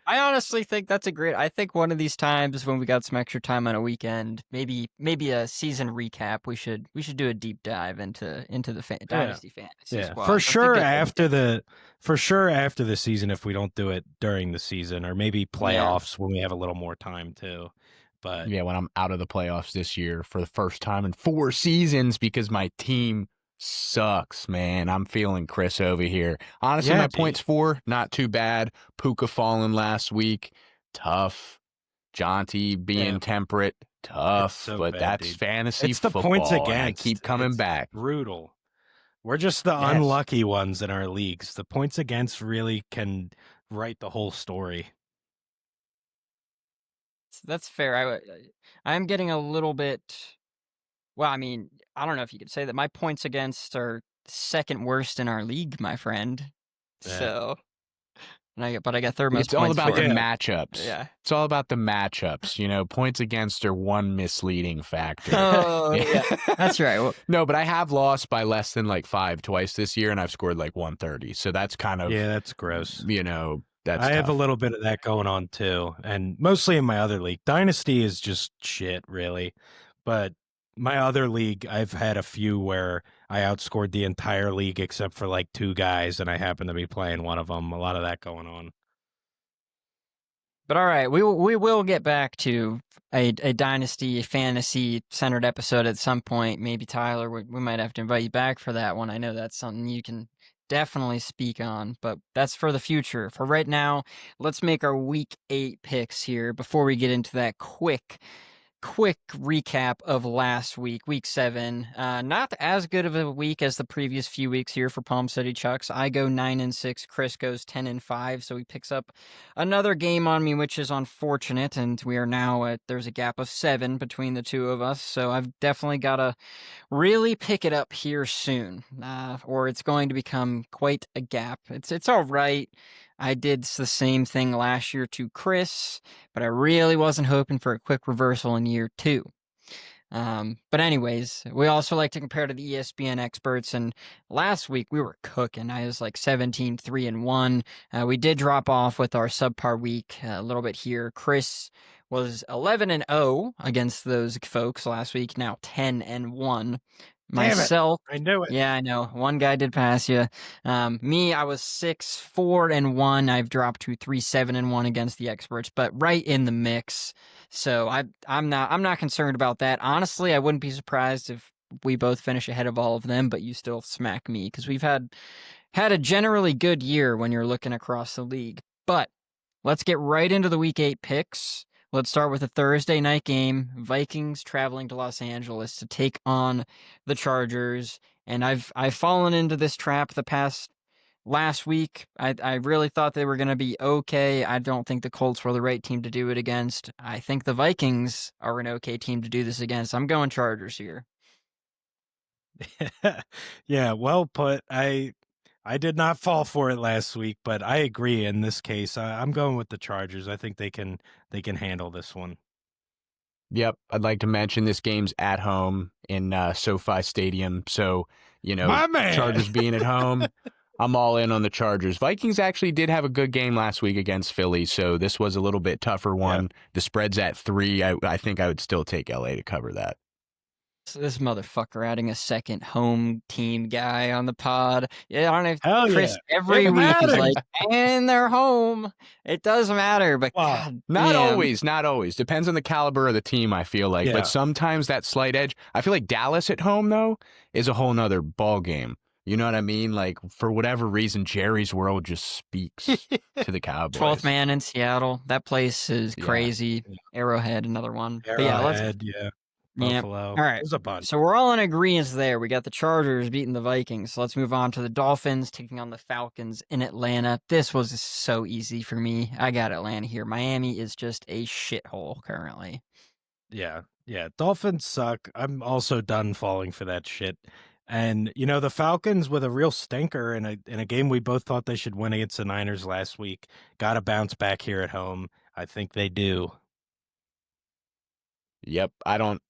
I honestly think that's I think one of these times when we got some extra time on a weekend, maybe a season recap, we should do a deep dive into the dynasty fantasy squad. For sure after the season, if we don't do it during the season, or maybe playoffs when we have a little more time too. But yeah, when I'm out of the playoffs this year for the first time in 4 seasons because my team sucks, man. I'm feeling Kris over here. Honestly, my points for, not too bad. Puka falling last week, tough. Jonty being temperate, tough. But that's fantasy football. It's the points against. I keep coming back. Brutal. We're just the unlucky ones in our leagues. The points against really can write the whole story. That's fair. I'm getting a little bit. Well, I mean, I don't know if you could say that my points against are second worst in our league, my friend. Yeah. So, but I got third most. It's all about the matchups. Yeah, it's all about the matchups. You know, points against are one misleading factor. Oh, yeah, that's right. Well, no, but I have lost by less than like 5 twice this year, and I've scored like 130. So that's kind of that's gross. You know. I have a little bit of that going on too, and mostly in my other league. Dynasty is just shit, really. But my other league, I've had a few where I outscored the entire league except for like 2 guys, and I happen to be playing one of them. A lot of that going on. But all right, we will get back to a dynasty fantasy centered episode at some point. Maybe Tyler, we might have to invite you back for that one. I know that's something you can definitely speak on, but that's for the future. For right now, let's make our week 8 picks here before we get into that quick recap of last week 7. Not as good of a week as the previous few weeks here for Palm City Chucks. I go 9-6, Kris goes 10-5, so he picks up another game on me, which is unfortunate, and we are now there's a gap of 7 between the two of us, so I've definitely got to really pick it up here soon, or it's going to become quite a gap. It's all right. I did the same thing last year to Kris, but I really wasn't hoping for a quick reversal in year 2. But anyways, we also like to compare to the ESPN experts, and last week we were cooking. I was like 17-3-1. We did drop off with our subpar week a little bit here. Kris was 11-0 against those folks last week, now 10-1. Myself, I knew it. Yeah, I know. One guy did pass you. Me, I was 6-4-1. I've dropped to 3-7-1 against the experts, but right in the mix. So I'm not concerned about that. Honestly, I wouldn't be surprised if we both finish ahead of all of them, but you still smack me because we've had a generally good year when you're looking across the league. But let's get right into the week 8 picks. Let's start with a Thursday night game. Vikings traveling to Los Angeles to take on the Chargers. And I've fallen into this trap last week. I really thought they were going to be okay. I don't think the Colts were the right team to do it against. I think the Vikings are an okay team to do this against. I'm going Chargers here. Yeah, well put. I did not fall for it last week, but I agree in this case. I'm going with the Chargers. I think they can handle this one. Yep. I'd like to mention this game's at home in SoFi Stadium. So, you know, Chargers being at home, I'm all in on the Chargers. Vikings actually did have a good game last week against Philly, so this was a little bit tougher one. Yep. The spread's at 3. I think I would still take LA to cover that. This motherfucker adding a second home team guy on the pod. Yeah, I don't know if Hell Kris yeah. every It week is matters. like, and they're home. It does matter, but Wow. God Not damn. always, not always. Depends on the caliber of the team, I feel like. Yeah. But sometimes that slight edge. I feel like Dallas at home, though, is a whole nother ball game. You know what I mean? Like, for whatever reason, Jerry's World just speaks to the Cowboys. 12th man in Seattle. That place is Yeah. crazy. Arrowhead, another one. But yeah, let's. Arrowhead, yeah. Yeah. Buffalo. All right. There's a bunch. So we're all in agreement there. We got the Chargers beating the Vikings. So let's move on to the Dolphins taking on the Falcons in Atlanta. This was so easy for me. I got Atlanta here. Miami is just a shithole currently. Yeah. Dolphins suck. I'm also done falling for that shit. And the Falcons with a real stinker in a game we both thought they should win against the Niners last week. Got to bounce back here at home. I think they do. Yep, I don't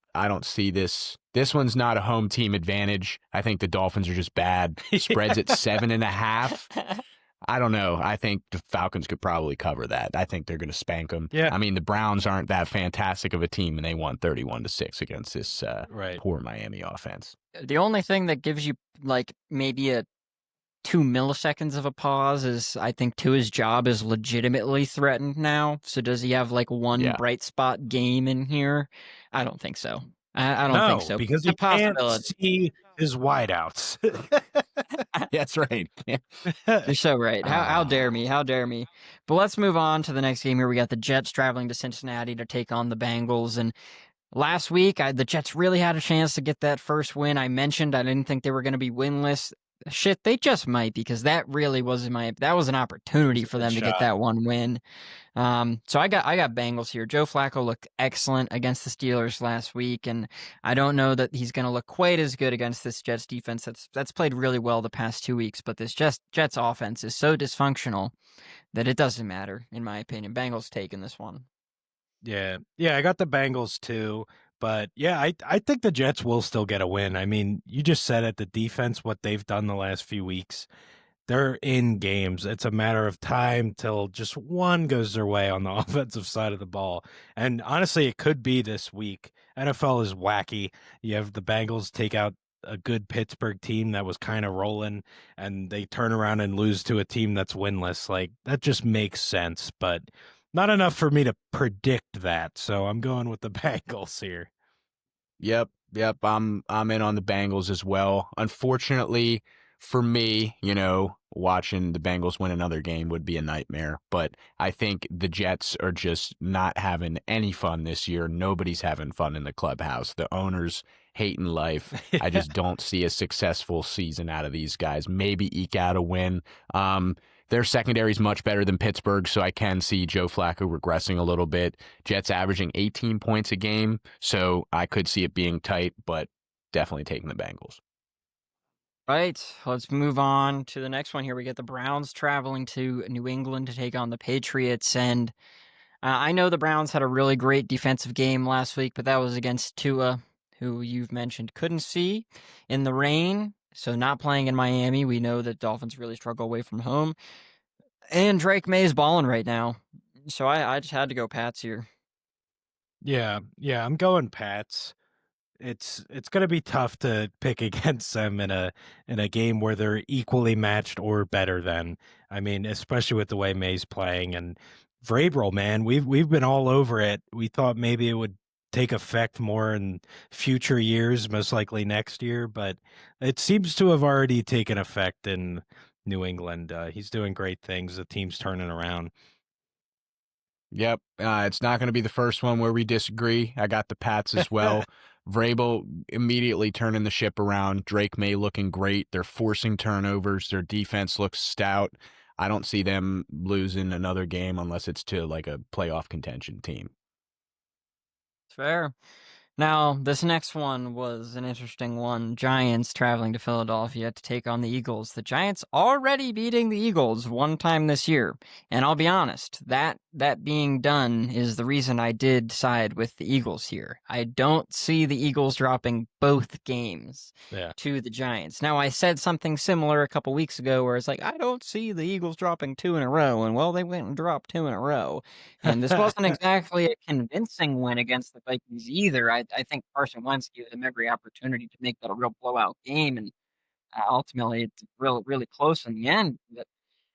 see this. This one's not a home team advantage. I think the Dolphins are just bad. Spreads at 7.5. I don't know. I think the Falcons could probably cover that. I think they're going to spank them. Yeah. I mean, the Browns aren't that fantastic of a team, and they won 31-6 against this poor Miami offense. The only thing that gives you like maybe a 2 milliseconds of a pause is I think Tua's job is legitimately threatened now. So does he have like one bright spot game in here? I don't think so. I don't think so. Because you can't see his wideouts. That's right. You're so right. How dare me? How dare me? But let's move on to the next game here. We got the Jets traveling to Cincinnati to take on the Bengals. And last week, the Jets really had a chance to get that first win. I mentioned I didn't think they were going to be winless. Shit, they just might, because that really was that was an opportunity for them to get that one win. So I got Bengals here. Joe Flacco looked excellent against the Steelers last week, and I don't know that he's going to look quite as good against this Jets defense that's played really well the past 2 weeks. But this Jets offense is so dysfunctional that it doesn't matter, in my opinion. Bengals taking this one. Yeah, I got the Bengals too. But yeah, I think the Jets will still get a win. I mean, you just said it, the defense, what they've done the last few weeks, they're in games. It's a matter of time till just one goes their way on the offensive side of the ball. And honestly, it could be this week. NFL is wacky. You have the Bengals take out a good Pittsburgh team that was kind of rolling, and they turn around and lose to a team that's winless. Like, that just makes sense, but not enough for me to predict that. So I'm going with the Bengals here. Yep. I'm in on the Bengals as well. Unfortunately for me, watching the Bengals win another game would be a nightmare. But I think the Jets are just not having any fun this year. Nobody's having fun in the clubhouse. The owners hating life. I just don't see a successful season out of these guys. Maybe eke out a win. Their secondary is much better than Pittsburgh, so I can see Joe Flacco regressing a little bit. Jets averaging 18 points a game, so I could see it being tight, but definitely taking the Bengals. Right, let's move on to the next one here. We get the Browns traveling to New England to take on the Patriots, and I know the Browns had a really great defensive game last week, but that was against Tua, who you've mentioned couldn't see in the rain. So not playing in Miami, we know that Dolphins really struggle away from home. And Drake May's balling right now. So I just had to go Pats here. Yeah, I'm going Pats. It's going to be tough to pick against them in a game where they're equally matched or better than. I mean, especially with the way May's playing, and Vrabel, man, we've been all over it. We thought maybe it would take effect more in future years, most likely next year, but it seems to have already taken effect in New England. He's doing great things. The team's turning around. Yep. It's not going to be the first one where we disagree. I got the Pats as well. Vrabel immediately turning the ship around. Drake May looking great. They're forcing turnovers. Their defense looks stout. I don't see them losing another game unless it's to like a playoff contention team. Fair. Now, this next one was an interesting one. Giants traveling to Philadelphia to take on the Eagles. The Giants already beating the Eagles one time this year. And I'll be honest, that that being done is the reason I did side with the Eagles here. I don't see the Eagles dropping both games to the Giants. Now, I said something similar a couple weeks ago where it's like, I don't see the Eagles dropping 2 in a row. And, well, they went and dropped 2 in a row. And this wasn't exactly a convincing win against the Vikings either. I think Carson Wentz gave them every opportunity to make that a real blowout game. And ultimately, it's really, really close in the end. But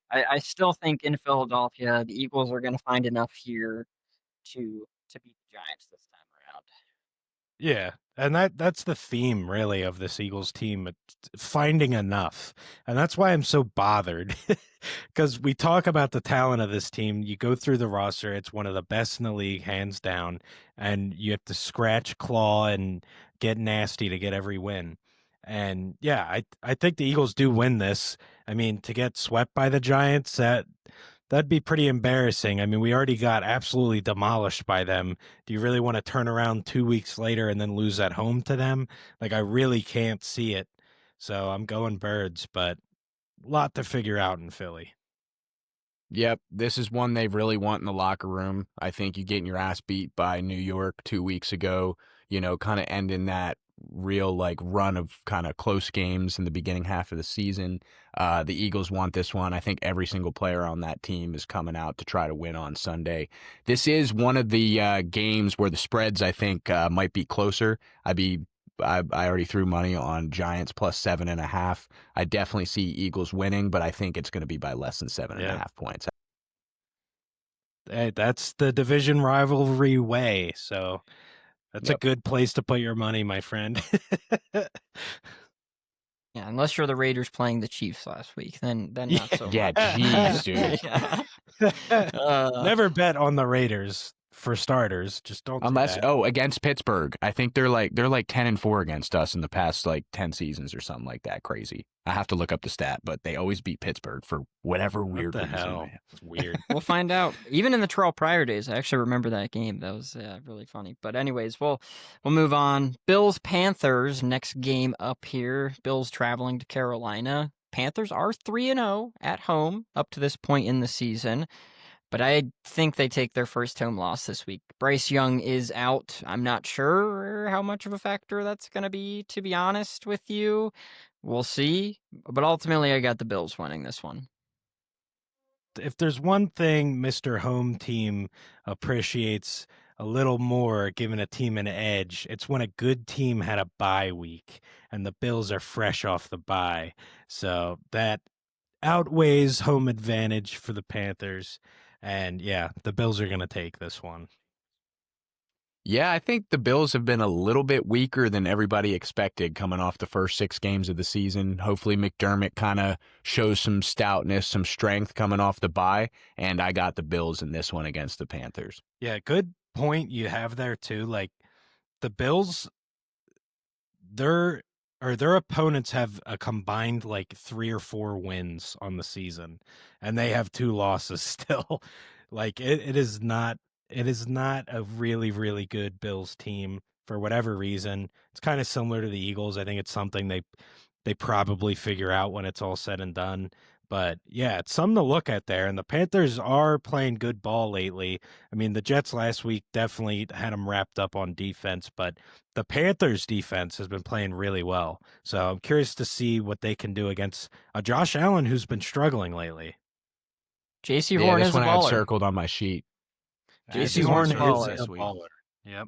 I still think in Philadelphia, the Eagles are going to find enough here to beat the Giants this time around. Yeah, and that's the theme really of this Eagles team, finding enough. And that's why I'm so bothered, because we talk about the talent of this team. You go through the roster, it's one of the best in the league, hands down, and you have to scratch, claw, and get nasty to get every win. And yeah, I think the Eagles do win this. I mean, to get swept by the Giants, that'd be pretty embarrassing. I mean, we already got absolutely demolished by them. Do you really want to turn around 2 weeks later and then lose at home to them? Like, I really can't see it. So I'm going Birds, but a lot to figure out in Philly. Yep, this is one they really want in the locker room. I think you getting your ass beat by New York 2 weeks ago, kind of ending that real run of kind of close games in the beginning half of the season. The Eagles want this one. I think every single player on that team is coming out to try to win on Sunday. This is one of the games where the spreads, I think, might be closer. I already threw money on Giants plus 7.5. I definitely see Eagles winning, but I think it's going to be by less than 7.5 points. Hey, that's the division rivalry way. So that's a good place to put your money, my friend. Yeah, unless you're the Raiders playing the Chiefs last week, then not so much. Yeah, jeez, dude. Never bet on the Raiders for starters. Just don't. Unless against Pittsburgh. I think they're like 10-4 against us in the past 10 seasons or something like that. Crazy. I have to look up the stat, but they always beat Pittsburgh for whatever weird reason. Man. It's weird. We'll find out. Even in the Terrell Pryor days, I actually remember that game. That was really funny. But anyways, we'll move on. Bills Panthers next game up here. Bills traveling to Carolina. Panthers are 3-0 at home up to this point in the season. But I think they take their first home loss this week. Bryce Young is out. I'm not sure how much of a factor that's going to be honest with you. We'll see. But ultimately, I got the Bills winning this one. If there's one thing Mr. Home Team appreciates a little more, giving a team an edge, it's when a good team had a bye week and the Bills are fresh off the bye. So that outweighs home advantage for the Panthers. And yeah, the Bills are going to take this one. Yeah, I think the Bills have been a little bit weaker than everybody expected coming off the first 6 games of the season. Hopefully McDermott kind of shows some stoutness, some strength coming off the bye, and I got the Bills in this one against the Panthers. Yeah, good point you have there too. Like the Bills, their opponents have a combined 3 or 4 wins on the season, and they have 2 losses still. It is not a really, really good Bills team for whatever reason. It's kind of similar to the Eagles. I think it's something they probably figure out when it's all said and done. But yeah, it's something to look at there. And the Panthers are playing good ball lately. I mean, the Jets last week definitely had them wrapped up on defense, but the Panthers defense has been playing really well. So I'm curious to see what they can do against Josh Allen, who's been struggling lately. J.C. Horn is a baller. This one I had circled on my sheet. J.C. Horn is a baller. Yep.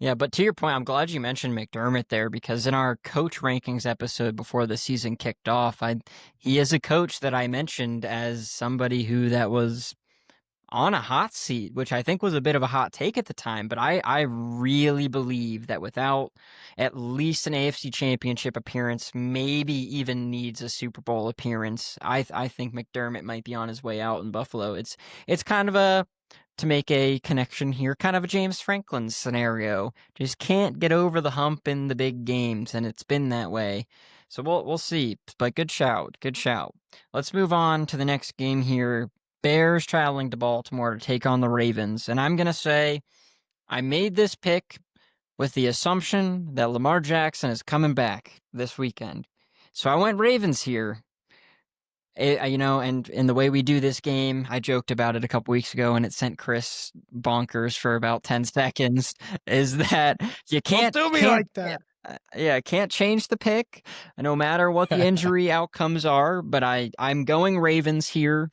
Yeah, but to your point, I'm glad you mentioned McDermott there because in our coach rankings episode before the season kicked off, he is a coach that I mentioned as somebody who that was on a hot seat, which I think was a bit of a hot take at the time. But I really believe that without at least an AFC Championship appearance, maybe even needs a Super Bowl appearance, I think McDermott might be on his way out in Buffalo. It's kind of to make a connection here, kind of a James Franklin scenario. Just can't get over the hump in the big games, and it's been that way. So we'll see. But good shout. Let's move on to the next game here. Bears traveling to Baltimore to take on the Ravens. And I'm going to say I made this pick with the assumption that Lamar Jackson is coming back this weekend. So I went Ravens here. And in the way we do this game, I joked about it a couple weeks ago, and it sent Kris bonkers for about 10 seconds. Is that you can't Don't do me like that. Can't change the pick, no matter what the injury outcomes are. But I'm going Ravens here,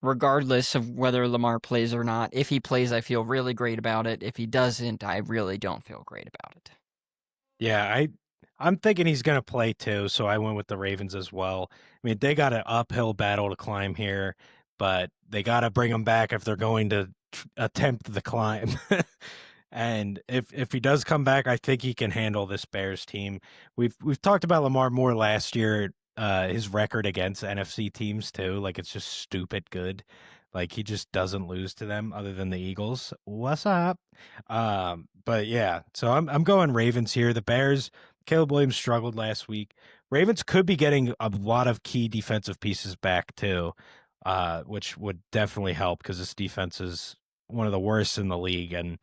regardless of whether Lamar plays or not. If he plays, I feel really great about it. If he doesn't, I really don't feel great about it. Yeah, I'm thinking he's going to play too, so I went with the Ravens as well. I mean, they got an uphill battle to climb here, but they got to bring him back if they're going to attempt the climb. And if he does come back, I think he can handle this Bears team. We've talked about Lamar more last year, his record against NFC teams too. Like, it's just stupid good. Like, he just doesn't lose to them other than the Eagles. What's up? But yeah, so I'm going Ravens here. The Bears, Caleb Williams struggled last week. Ravens could be getting a lot of key defensive pieces back too, which would definitely help because this defense is one of the worst in the league. And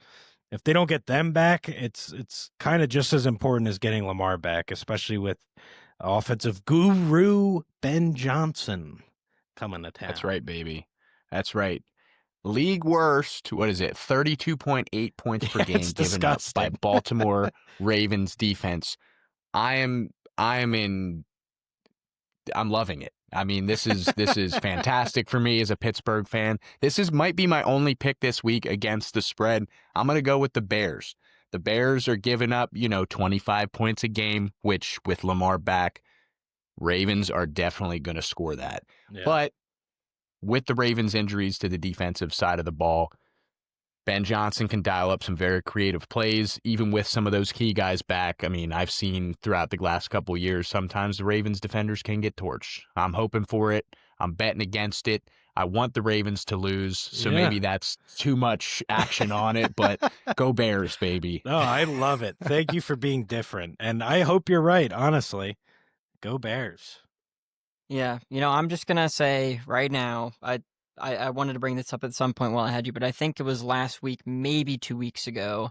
if they don't get them back, it's kind of just as important as getting Lamar back, especially with offensive guru Ben Johnson coming to town. That's right, baby. That's right. League worst, what is it? 32.8 points per game given up by Baltimore Ravens defense. I'm loving it. I mean, this is fantastic for me as a Pittsburgh fan. Might be my only pick this week against the spread. I'm going to go with the Bears. The Bears are giving up, 25 points a game, which with Lamar back, Ravens are definitely going to score that. Yeah. But with the Ravens' injuries to the defensive side of the ball, Ben Johnson can dial up some very creative plays, even with some of those key guys back. I mean, I've seen throughout the last couple of years, sometimes the Ravens defenders can get torched. I'm hoping for it. I'm betting against it. I want the Ravens to lose, so maybe that's too much action on it, but go Bears, baby. No, I love it. Thank you for being different, and I hope you're right, honestly. Go Bears. Yeah, I'm just going to say right now, I wanted to bring this up at some point while I had you, but I think it was last week, maybe 2 weeks ago.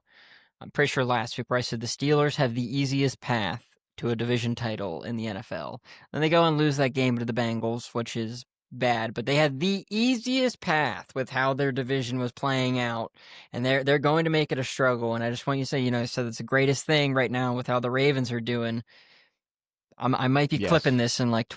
I'm pretty sure last week where I said the Steelers have the easiest path to a division title in the NFL. Then they go and lose that game to the Bengals, which is bad, but they had the easiest path with how their division was playing out, and they're going to make it a struggle. And I just want you to say, I said it's the greatest thing right now with how the Ravens are doing. I might be clipping this in like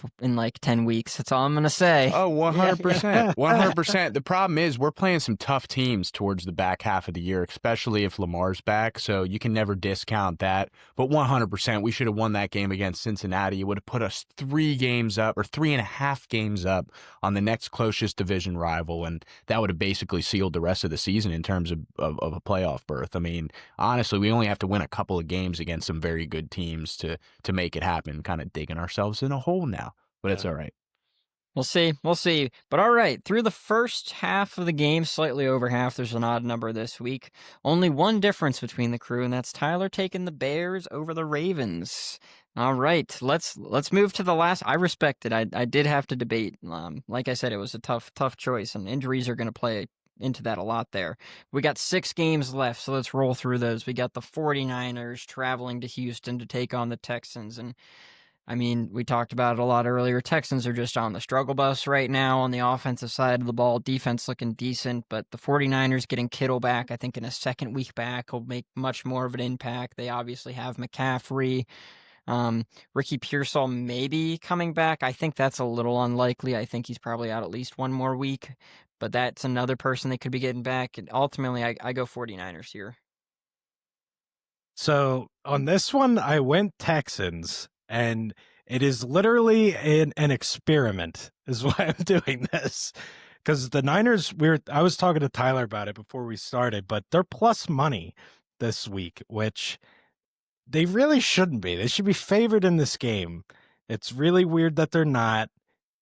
10 weeks. That's all I'm going to say. Oh, 100%. 100%. The problem is we're playing some tough teams towards the back half of the year, especially if Lamar's back. So you can never discount that. But 100%, we should have won that game against Cincinnati. It would have put us 3 games up or 3.5 games up on the next closest division rival. And that would have basically sealed the rest of the season in terms of a playoff berth. I mean, honestly, we only have to win a couple of games against some very good teams to make it happen. Kind of digging ourselves in a hole now, but it's all right. We'll see. But all right, through the first half of the game, slightly over half, there's an odd number this week. Only one difference between the crew, and that's Tyler taking the Bears over the Ravens. All right, let's move to the last. I respect it. I did have to debate. Like I said, it was a tough choice, and injuries are going to play into that a lot there. We got 6 games left, so let's roll through those. We got the 49ers traveling to Houston to take on the Texans, and I mean, we talked about it a lot earlier. Texans are just on the struggle bus right now on the offensive side of the ball. Defense looking decent, but the 49ers getting Kittle back, I think in a second week back, will make much more of an impact. They obviously have McCaffrey. Ricky Pearsall maybe coming back. I think that's a little unlikely. I think he's probably out at least one more week, but that's another person they could be getting back. And ultimately, I go 49ers here. So on this one, I went Texans. And it is literally an experiment is why I'm doing this. Because the Niners, I was talking to Tyler about it before we started, but they're plus money this week, which they really shouldn't be. They should be favored in this game. It's really weird that they're not.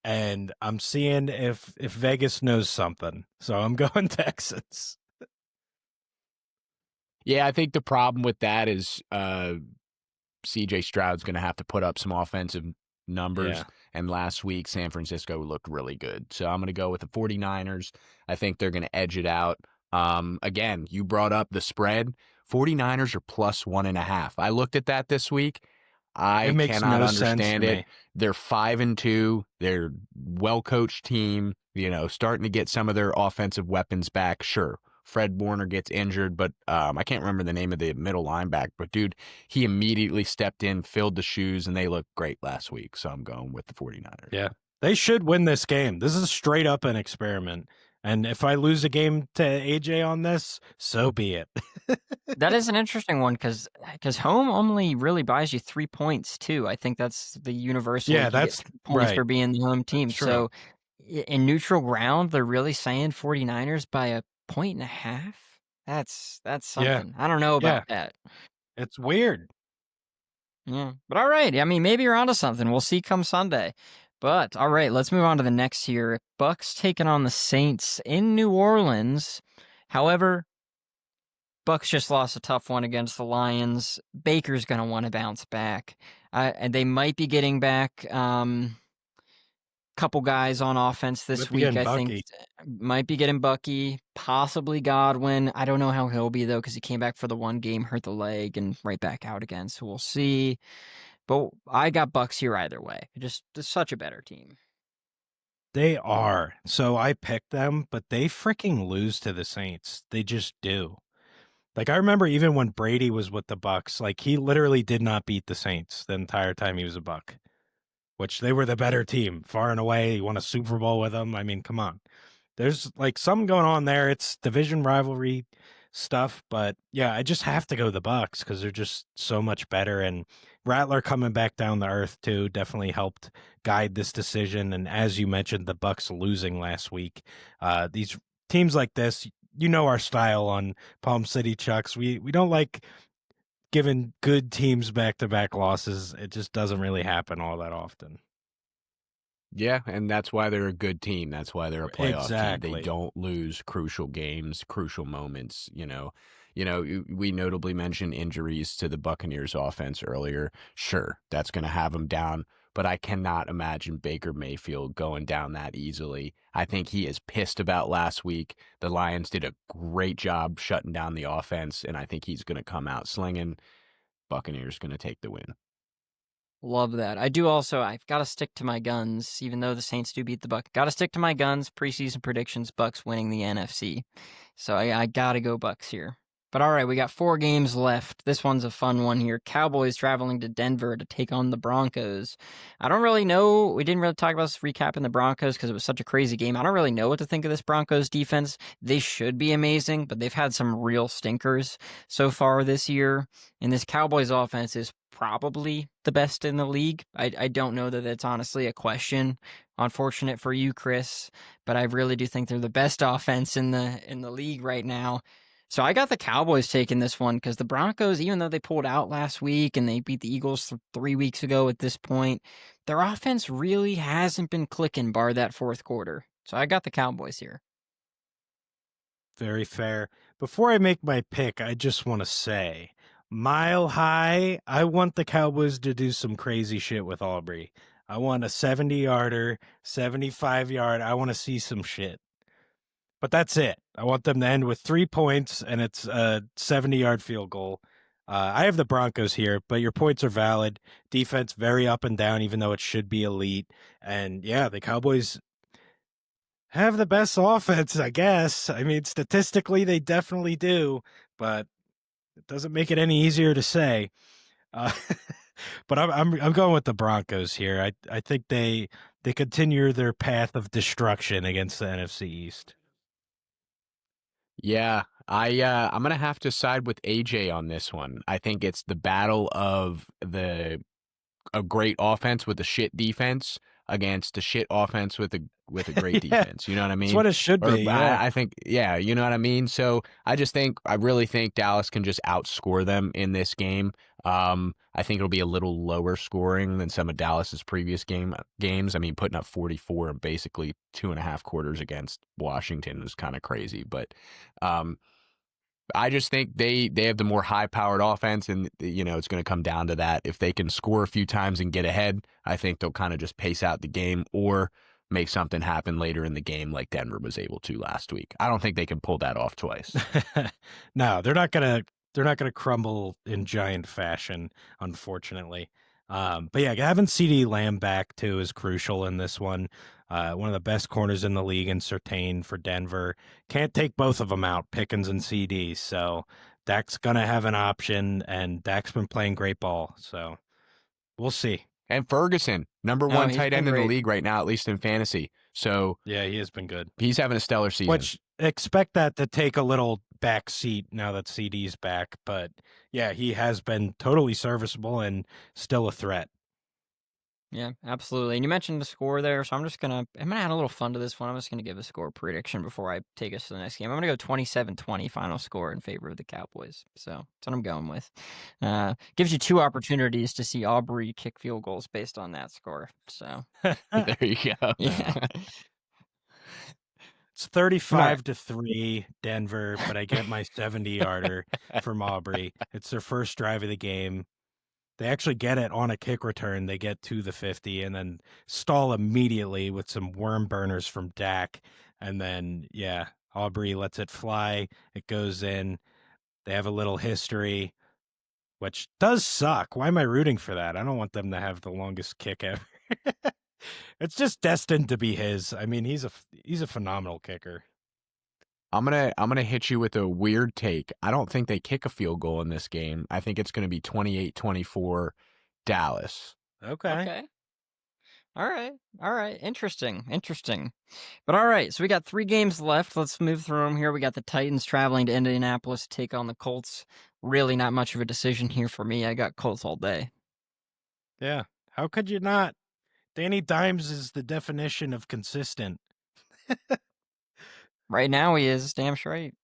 And I'm seeing if Vegas knows something. So I'm going Texans. Yeah, I think the problem with that is CJ Stroud's going to have to put up some offensive numbers. Yeah. And last week, San Francisco looked really good. So I'm going to go with the 49ers. I think they're going to edge it out. Again, you brought up the spread. 49ers are plus 1.5. I looked at that this week. I makes cannot no sense to understand it. me. They're 5-2. They're well-coached team, starting to get some of their offensive weapons back. Sure, Fred Warner gets injured, but I can't remember the name of the middle linebacker. But, dude, he immediately stepped in, filled the shoes, and they looked great last week. So I'm going with the 49ers. Yeah. They should win this game. This is straight up an experiment. And if I lose a game to AJ on this, so be it. That is an interesting one because home only really buys you 3 points too. I think that's the universal. Yeah, You get that's 3 points right. for being the home team. That's true. So in neutral ground, they're really saying 49ers by 1.5. That's something. I don't know about that. It's weird. Yeah, but all right. I mean, maybe you're onto something. We'll see come Sunday. But all right, let's move on to the next here. Bucks taking on the Saints in New Orleans. However, Bucks just lost a tough one against the Lions. Baker's going to want to bounce back. And they might be getting back couple guys on offense this week, I think. Might be getting Bucky, possibly Godwin. I don't know how he'll be, though, because he came back for the one game, hurt the leg, and right back out again. So we'll see. But I got Bucks here either way. Just such a better team. They are. So I picked them, but they freaking lose to the Saints. They just do. Like, I remember even when Brady was with the Bucks, like, he literally did not beat the Saints the entire time he was a Buck, which they were the better team, far and away. He won a Super Bowl with them. I mean, come on. There's, like, something going on there. It's division rivalry stuff, but, yeah, I just have to go the Bucks because they're just so much better, and Rattler coming back down to earth, too, definitely helped guide this decision, and as you mentioned, the Bucks losing last week. These teams like this, you know our style on Palm City Chucks. We don't like giving good teams back-to-back losses. It just doesn't really happen all that often. Yeah, and that's why they're a good team. That's why they're a playoff team. They don't lose crucial games, crucial moments. We notably mentioned injuries to the Buccaneers offense earlier. Sure, that's going to have them down, but I cannot imagine Baker Mayfield going down that easily. I think he is pissed about last week. The Lions did a great job shutting down the offense, and I think he's going to come out slinging. Buccaneers going to take the win. Love that. I do also, I've got to stick to my guns, even though the Saints do beat the Bucs. Got to stick to my guns. Preseason predictions, Bucks winning the NFC. So I got to go Bucks here. But all right, we got 4 games left. This one's a fun one here. Cowboys traveling to Denver to take on the Broncos. I don't really know. We didn't really talk about this recapping the Broncos because it was such a crazy game. I don't really know what to think of this Broncos defense. They should be amazing, but they've had some real stinkers so far this year. And this Cowboys offense is probably the best in the league. I don't know that it's honestly a question. Unfortunate for you, Kris, but I really do think they're the best offense in the league right now. So I got the Cowboys taking this one because the Broncos, even though they pulled out last week and they beat the Eagles 3 weeks ago at this point, their offense really hasn't been clicking bar that fourth quarter. So I got the Cowboys here. Very fair. Before I make my pick, I just want to say, Mile High, I want the Cowboys to do some crazy shit with Aubrey. I want a 70-yarder, 75-yard. I want to see some shit. But that's it. I want them to end with 3 points, and it's a 70-yard field goal. I have the Broncos here, but your points are valid. Defense very up and down, even though it should be elite. And, yeah, the Cowboys have the best offense, I guess. I mean, statistically, they definitely do, but it doesn't make it any easier to say. But I'm going with the Broncos here. I think they continue their path of destruction against the NFC East. Yeah, I'm gonna have to side with AJ on this one. I think it's the battle of a great offense with a shit defense against a shit offense with a great defense. You know what I mean? That's what it should be. Yeah. I think, yeah, you know what I mean? So I really think Dallas can just outscore them in this game. I think it'll be a little lower scoring than some of Dallas's previous games. I mean, putting up 44 in basically 2.5 quarters against Washington was kind of crazy, but I just think they have the more high-powered offense, and it's going to come down to that. If they can score a few times and get ahead, I think they'll kind of just pace out the game or make something happen later in the game like Denver was able to last week. I don't think they can pull that off twice. No, they're not gonna crumble in giant fashion, unfortunately. But yeah, having CD Lamb back too is crucial in this one. One of the best corners in the league in Surtain for Denver. Can't take both of them out, Pickens and CD. So Dak's gonna have an option, and Dak's been playing great ball. So we'll see. And Ferguson, number No, one he's tight been end in the great. league right now, at least in fantasy. So Yeah, he has been good. he's having a stellar season. Which expect that to take a little back seat now that CD's back. But yeah, he has been totally serviceable and still a threat. Yeah, absolutely. And you mentioned the score there, so I'm gonna add a little fun to this one. I'm just gonna give a score prediction before I take us to the next game. I'm gonna go 27-20 final score in favor of the Cowboys. So that's what I'm going with. Gives you two opportunities to see Aubrey kick field goals based on that score. So There you go. yeah. It's 35-3 Denver, but I get my 70-yarder from Aubrey. It's their first drive of the game. They actually get it on a kick return. They get to the 50 and then stall immediately with some worm burners from Dak. And then, yeah, Aubrey lets it fly. It goes in. They have a little history, which does suck. Why am I rooting for that? I don't want them to have the longest kick ever. It's just destined to be his. I mean, he's a phenomenal kicker. I'm gonna hit you with a weird take. I don't think they kick a field goal in this game. I think it's gonna be 28-24 Dallas. Okay. All right. Interesting. But all right, so we got 3 games left. Let's move through them here. We got the Titans traveling to Indianapolis to take on the Colts. Really not much of a decision here for me. I got Colts all day. Yeah. How could you not? Danny Dimes is the definition of consistent. Right now he is, damn straight.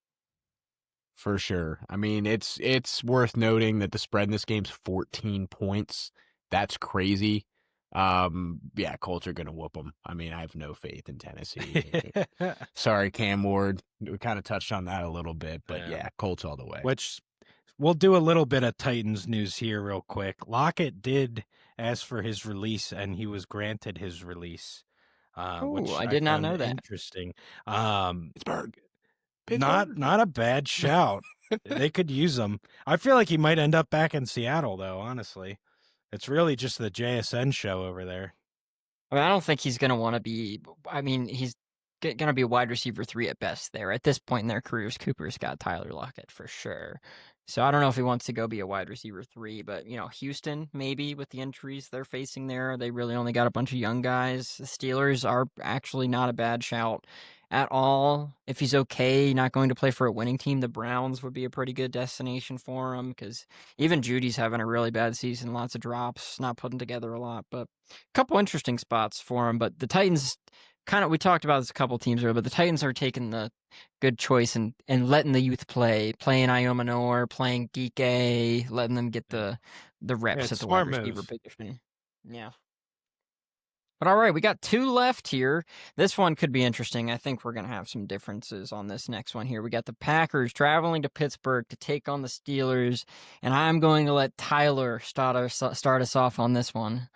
For sure. I mean, it's worth noting that the spread in this game's 14 points. That's crazy. Yeah, Colts are gonna whoop them. I mean, I have no faith in Tennessee. Sorry, Cam Ward. We kind of touched on that a little bit, but yeah, Colts all the way. Which we'll do a little bit of Titans news here real quick. Lockett did ask for his release, and he was granted his release. Which I did not know that. Interesting. Pittsburgh. Not a bad shout. They could use him. I feel like he might end up back in Seattle, though, honestly. It's really just the JSN show over there. I mean, I don't think he's going to want to be. I mean, he's going to be a wide receiver 3 at best there. At this point in their careers, Cooper's got Tyler Lockett for sure. So I don't know if he wants to go be a wide receiver 3, but, Houston, maybe with the injuries they're facing there, they really only got a bunch of young guys. The Steelers are actually not a bad shout at all. If he's okay, not going to play for a winning team, the Browns would be a pretty good destination for him because even Judy's having a really bad season, lots of drops, not putting together a lot, but a couple interesting spots for him. But the Titans we talked about this a couple teams earlier, but the Titans are taking the good choice and letting the youth playing Iomanor, playing DK, letting them get the reps at the wide receiver position. Yeah. But all right, we got 2 left here. This one could be interesting. I think we're going to have some differences on this next one here. We got the Packers traveling to Pittsburgh to take on the Steelers, and I'm going to let Tyler start us off on this one.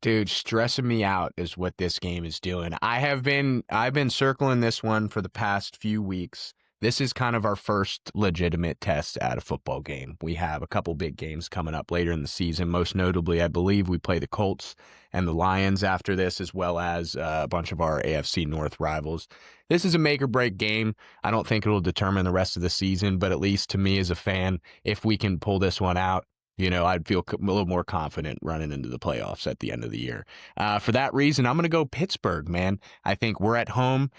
Dude, stressing me out is what this game is doing. I've been circling this one for the past few weeks. This is kind of our first legitimate test at a football game. We have a couple big games coming up later in the season. Most notably, I believe we play the Colts and the Lions after this, as well as a bunch of our AFC North rivals. This is a make or break game. I don't think it'll determine the rest of the season, but at least to me as a fan, if we can pull this one out, I'd feel a little more confident running into the playoffs at the end of the year. For that reason, I'm going to go Pittsburgh, man. I think we're at home,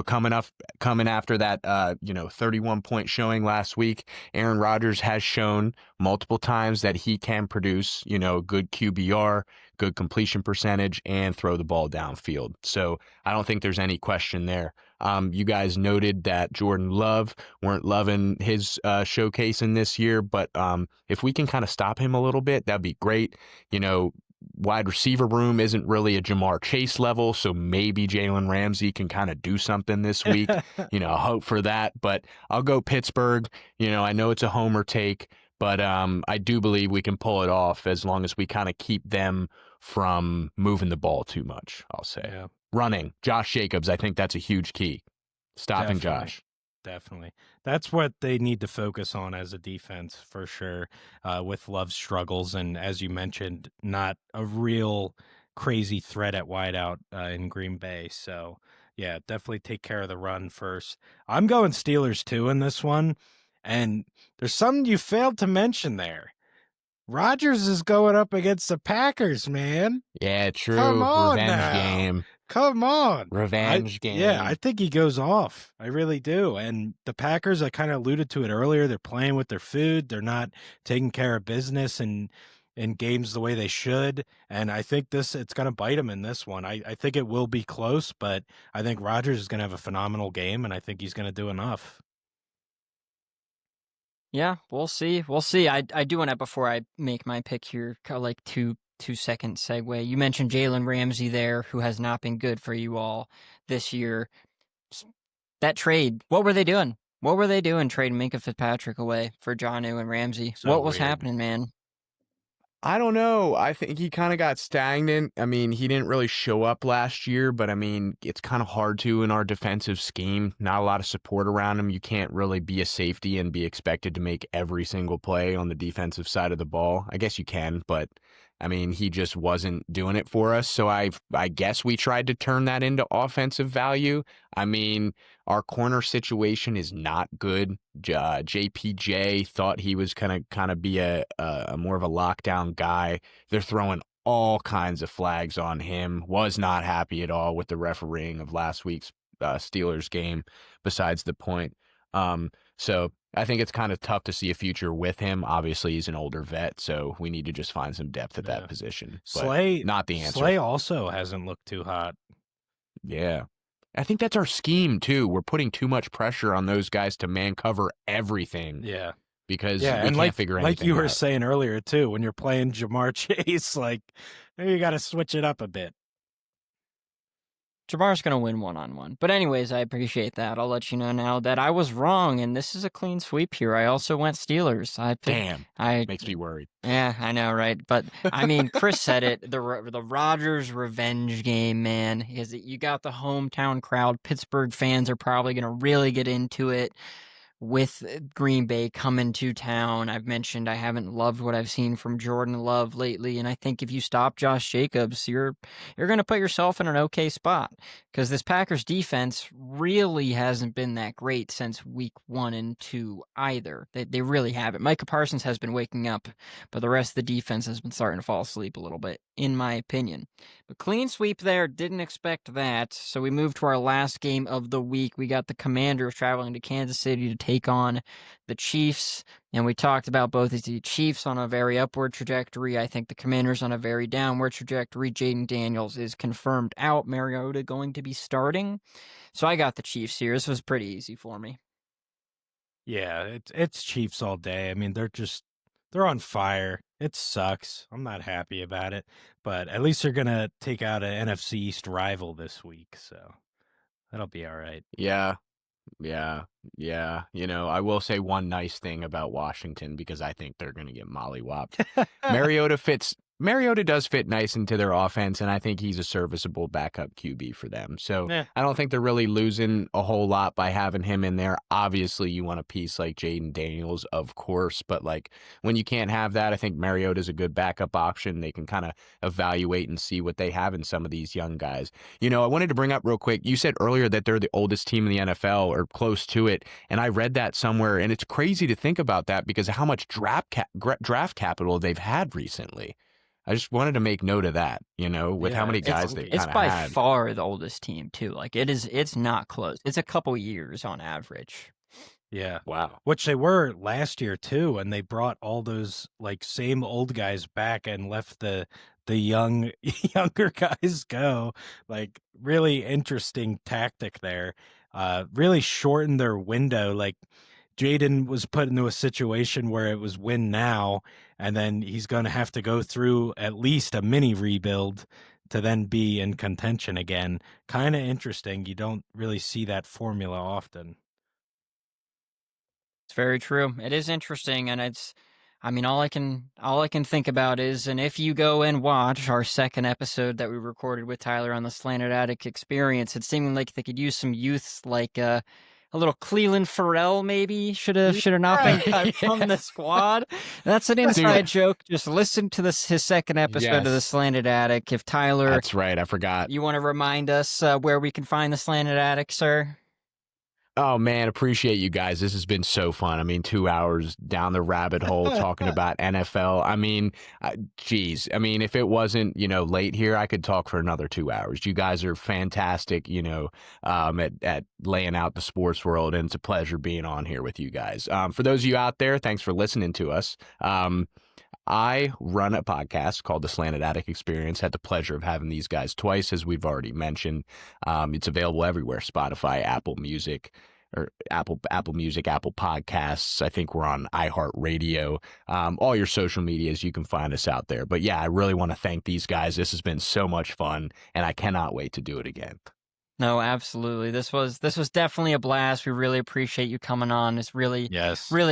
coming after that, 31-point showing last week. Aaron Rodgers has shown multiple times that he can produce, good QBR, good completion percentage, and throw the ball downfield. So I don't think there's any question there. You guys noted that Jordan Love weren't loving his showcasing this year, but if we can kind of stop him a little bit, that'd be great. Wide receiver room isn't really a Jamar Chase level, so maybe Jalen Ramsey can kind of do something this week. Hope for that, but I'll go Pittsburgh. I know it's a homer take, but I do believe we can pull it off as long as we kind of keep them from moving the ball too much, I'll say. Yeah. Running. Josh Jacobs, I think that's a huge key. Stopping Definitely. Josh. definitely. That's what they need to focus on as a defense for sure, with Love's struggles. And as you mentioned, not a real crazy threat at wideout in Green Bay. So, yeah, definitely take care of the run first. I'm going Steelers too in this one. And there's something you failed to mention there. Rodgers is going up against the Packers, man. Yeah, true. Come on Revenge now. game. Come on. Revenge game. Yeah, I think he goes off. I really do. And the Packers, I kind of alluded to it earlier, they're playing with their food. They're not taking care of business and in games the way they should. And I think it's going to bite them in this one. I think it will be close, but I think Rodgers is going to have a phenomenal game, and I think he's going to do enough. Yeah, we'll see. We'll see. I do want to, before I make my pick here, like 2-second segue. You mentioned Jalen Ramsey there, who has not been good for you all this year. That trade, what were they doing? What were they doing trading Minkah Fitzpatrick away for Jonnu and Ramsey? So what was weird. happening, man? I don't know. I think he kind of got stagnant. I mean, he didn't really show up last year, but I mean, it's kind of hard to in our defensive scheme. Not a lot of support around him. You can't really be a safety and be expected to make every single play on the defensive side of the ball. I guess you can, but I mean, he just wasn't doing it for us. So I guess we tried to turn that into offensive value. I mean, our corner situation is not good. JPJ thought he was kind of be a more of a lockdown guy. They're throwing all kinds of flags on him. Was not happy at all with the refereeing of last week's Steelers game, besides the point. So I think it's kind of tough to see a future with him. Obviously, he's an older vet, so we need to just find some depth at that position. Slay, not the answer. Slay also hasn't looked too hot. Yeah. I think that's our scheme, too. We're putting too much pressure on those guys to man cover everything. Yeah. Because we can't figure anything out. Like you were saying earlier, too, when you're playing Jamar Chase, like, maybe you got to switch it up a bit. Jamar's going to win one-on-one. But anyways, I appreciate that. I'll let you know now that I was wrong, and this is a clean sweep here. I also went Steelers. Damn. Makes me worried. Yeah, I know, right? But, I mean, Kris said it. The Rodgers revenge game, man. Because you got the hometown crowd. Pittsburgh fans are probably going to really get into it with Green Bay coming to town. I've mentioned I haven't loved what I've seen from Jordan Love lately, and I think if you stop Josh Jacobs, you're going to put yourself in an okay spot, because this Packers defense really hasn't been that great since week 1 and 2 either. They really haven't. Micah Parsons has been waking up, but the rest of the defense has been starting to fall asleep a little bit, in my opinion. But clean sweep there, didn't expect that. So we move to our last game of the week. We got the Commanders traveling to Kansas City to take on the Chiefs. And we talked about both the Chiefs on a very upward trajectory. I think the Commanders on a very downward trajectory. Jaden Daniels is confirmed out. Mariota going to be starting. So I got the Chiefs here. This was pretty easy for me. Yeah, it's Chiefs all day. I mean, they're on fire. It sucks. I'm not happy about it, but at least they're going to take out an NFC East rival this week, so that'll be all right. Yeah. You know, I will say one nice thing about Washington, because I think they're going to get mollywopped. Mariota does fit nice into their offense, and I think he's a serviceable backup QB for them. So I don't think they're really losing a whole lot by having him in there. Obviously, you want a piece like Jaden Daniels, of course, but like when you can't have that, I think Mariota's a good backup option. They can kind of evaluate and see what they have in some of these young guys. You know, I wanted to bring up real quick, you said earlier that they're the oldest team in the NFL or close to it, and I read that somewhere, and it's crazy to think about that because of how much draft capital they've had recently. I just wanted to make note of that, you know, with how many guys they kind of had. It's by far the oldest team, too. Like, it's not close. It's a couple years on average. Yeah. Wow. Which they were last year, too, and they brought all those, like, same old guys back and left the younger guys go. Like, really interesting tactic there. Really shortened their window. Like, Jaden was put into a situation where it was win now, and then he's going to have to go through at least a mini rebuild to then be in contention again. Kind of interesting. You don't really see that formula often. It's very true. It is interesting, and all I can think about is, and if you go and watch our second episode that we recorded with Tyler on the Slanted Attic Experience, it seemed like they could use some youth like a little Cleveland Farrell maybe should have not been cut from the squad. That's an inside joke. Just listen to his second episode of the Slanted Attic. If Tyler, that's right, I forgot. You want to remind us where we can find the Slanted Attic, sir? Oh, man, appreciate you guys. This has been so fun. I mean, 2 hours down the rabbit hole talking about NFL. I mean, geez. I mean, if it wasn't, late here, I could talk for another 2 hours. You guys are fantastic, at laying out the sports world, and it's a pleasure being on here with you guys. For those of you out there, thanks for listening to us. I run a podcast called the Slanted Attic Experience. Had the pleasure of having these guys twice, as we've already mentioned. It's available everywhere: Spotify, Apple Music, or Apple Music, Apple Podcasts. I think we're on iHeartRadio. All your social medias, you can find us out there. But yeah, I really want to thank these guys. This has been so much fun, and I cannot wait to do it again. No, absolutely. This was definitely a blast. We really appreciate you coming on. It's really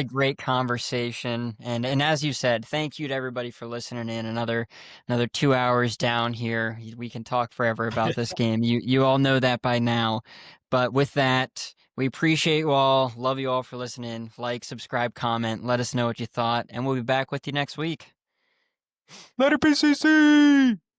great conversation. And as you said, thank you to everybody for listening in. Another 2 hours down here. We can talk forever about this game. You all know that by now. But with that, we appreciate you all. Love you all for listening. Like, subscribe, comment. Let us know what you thought. And we'll be back with you next week. Later, PCC!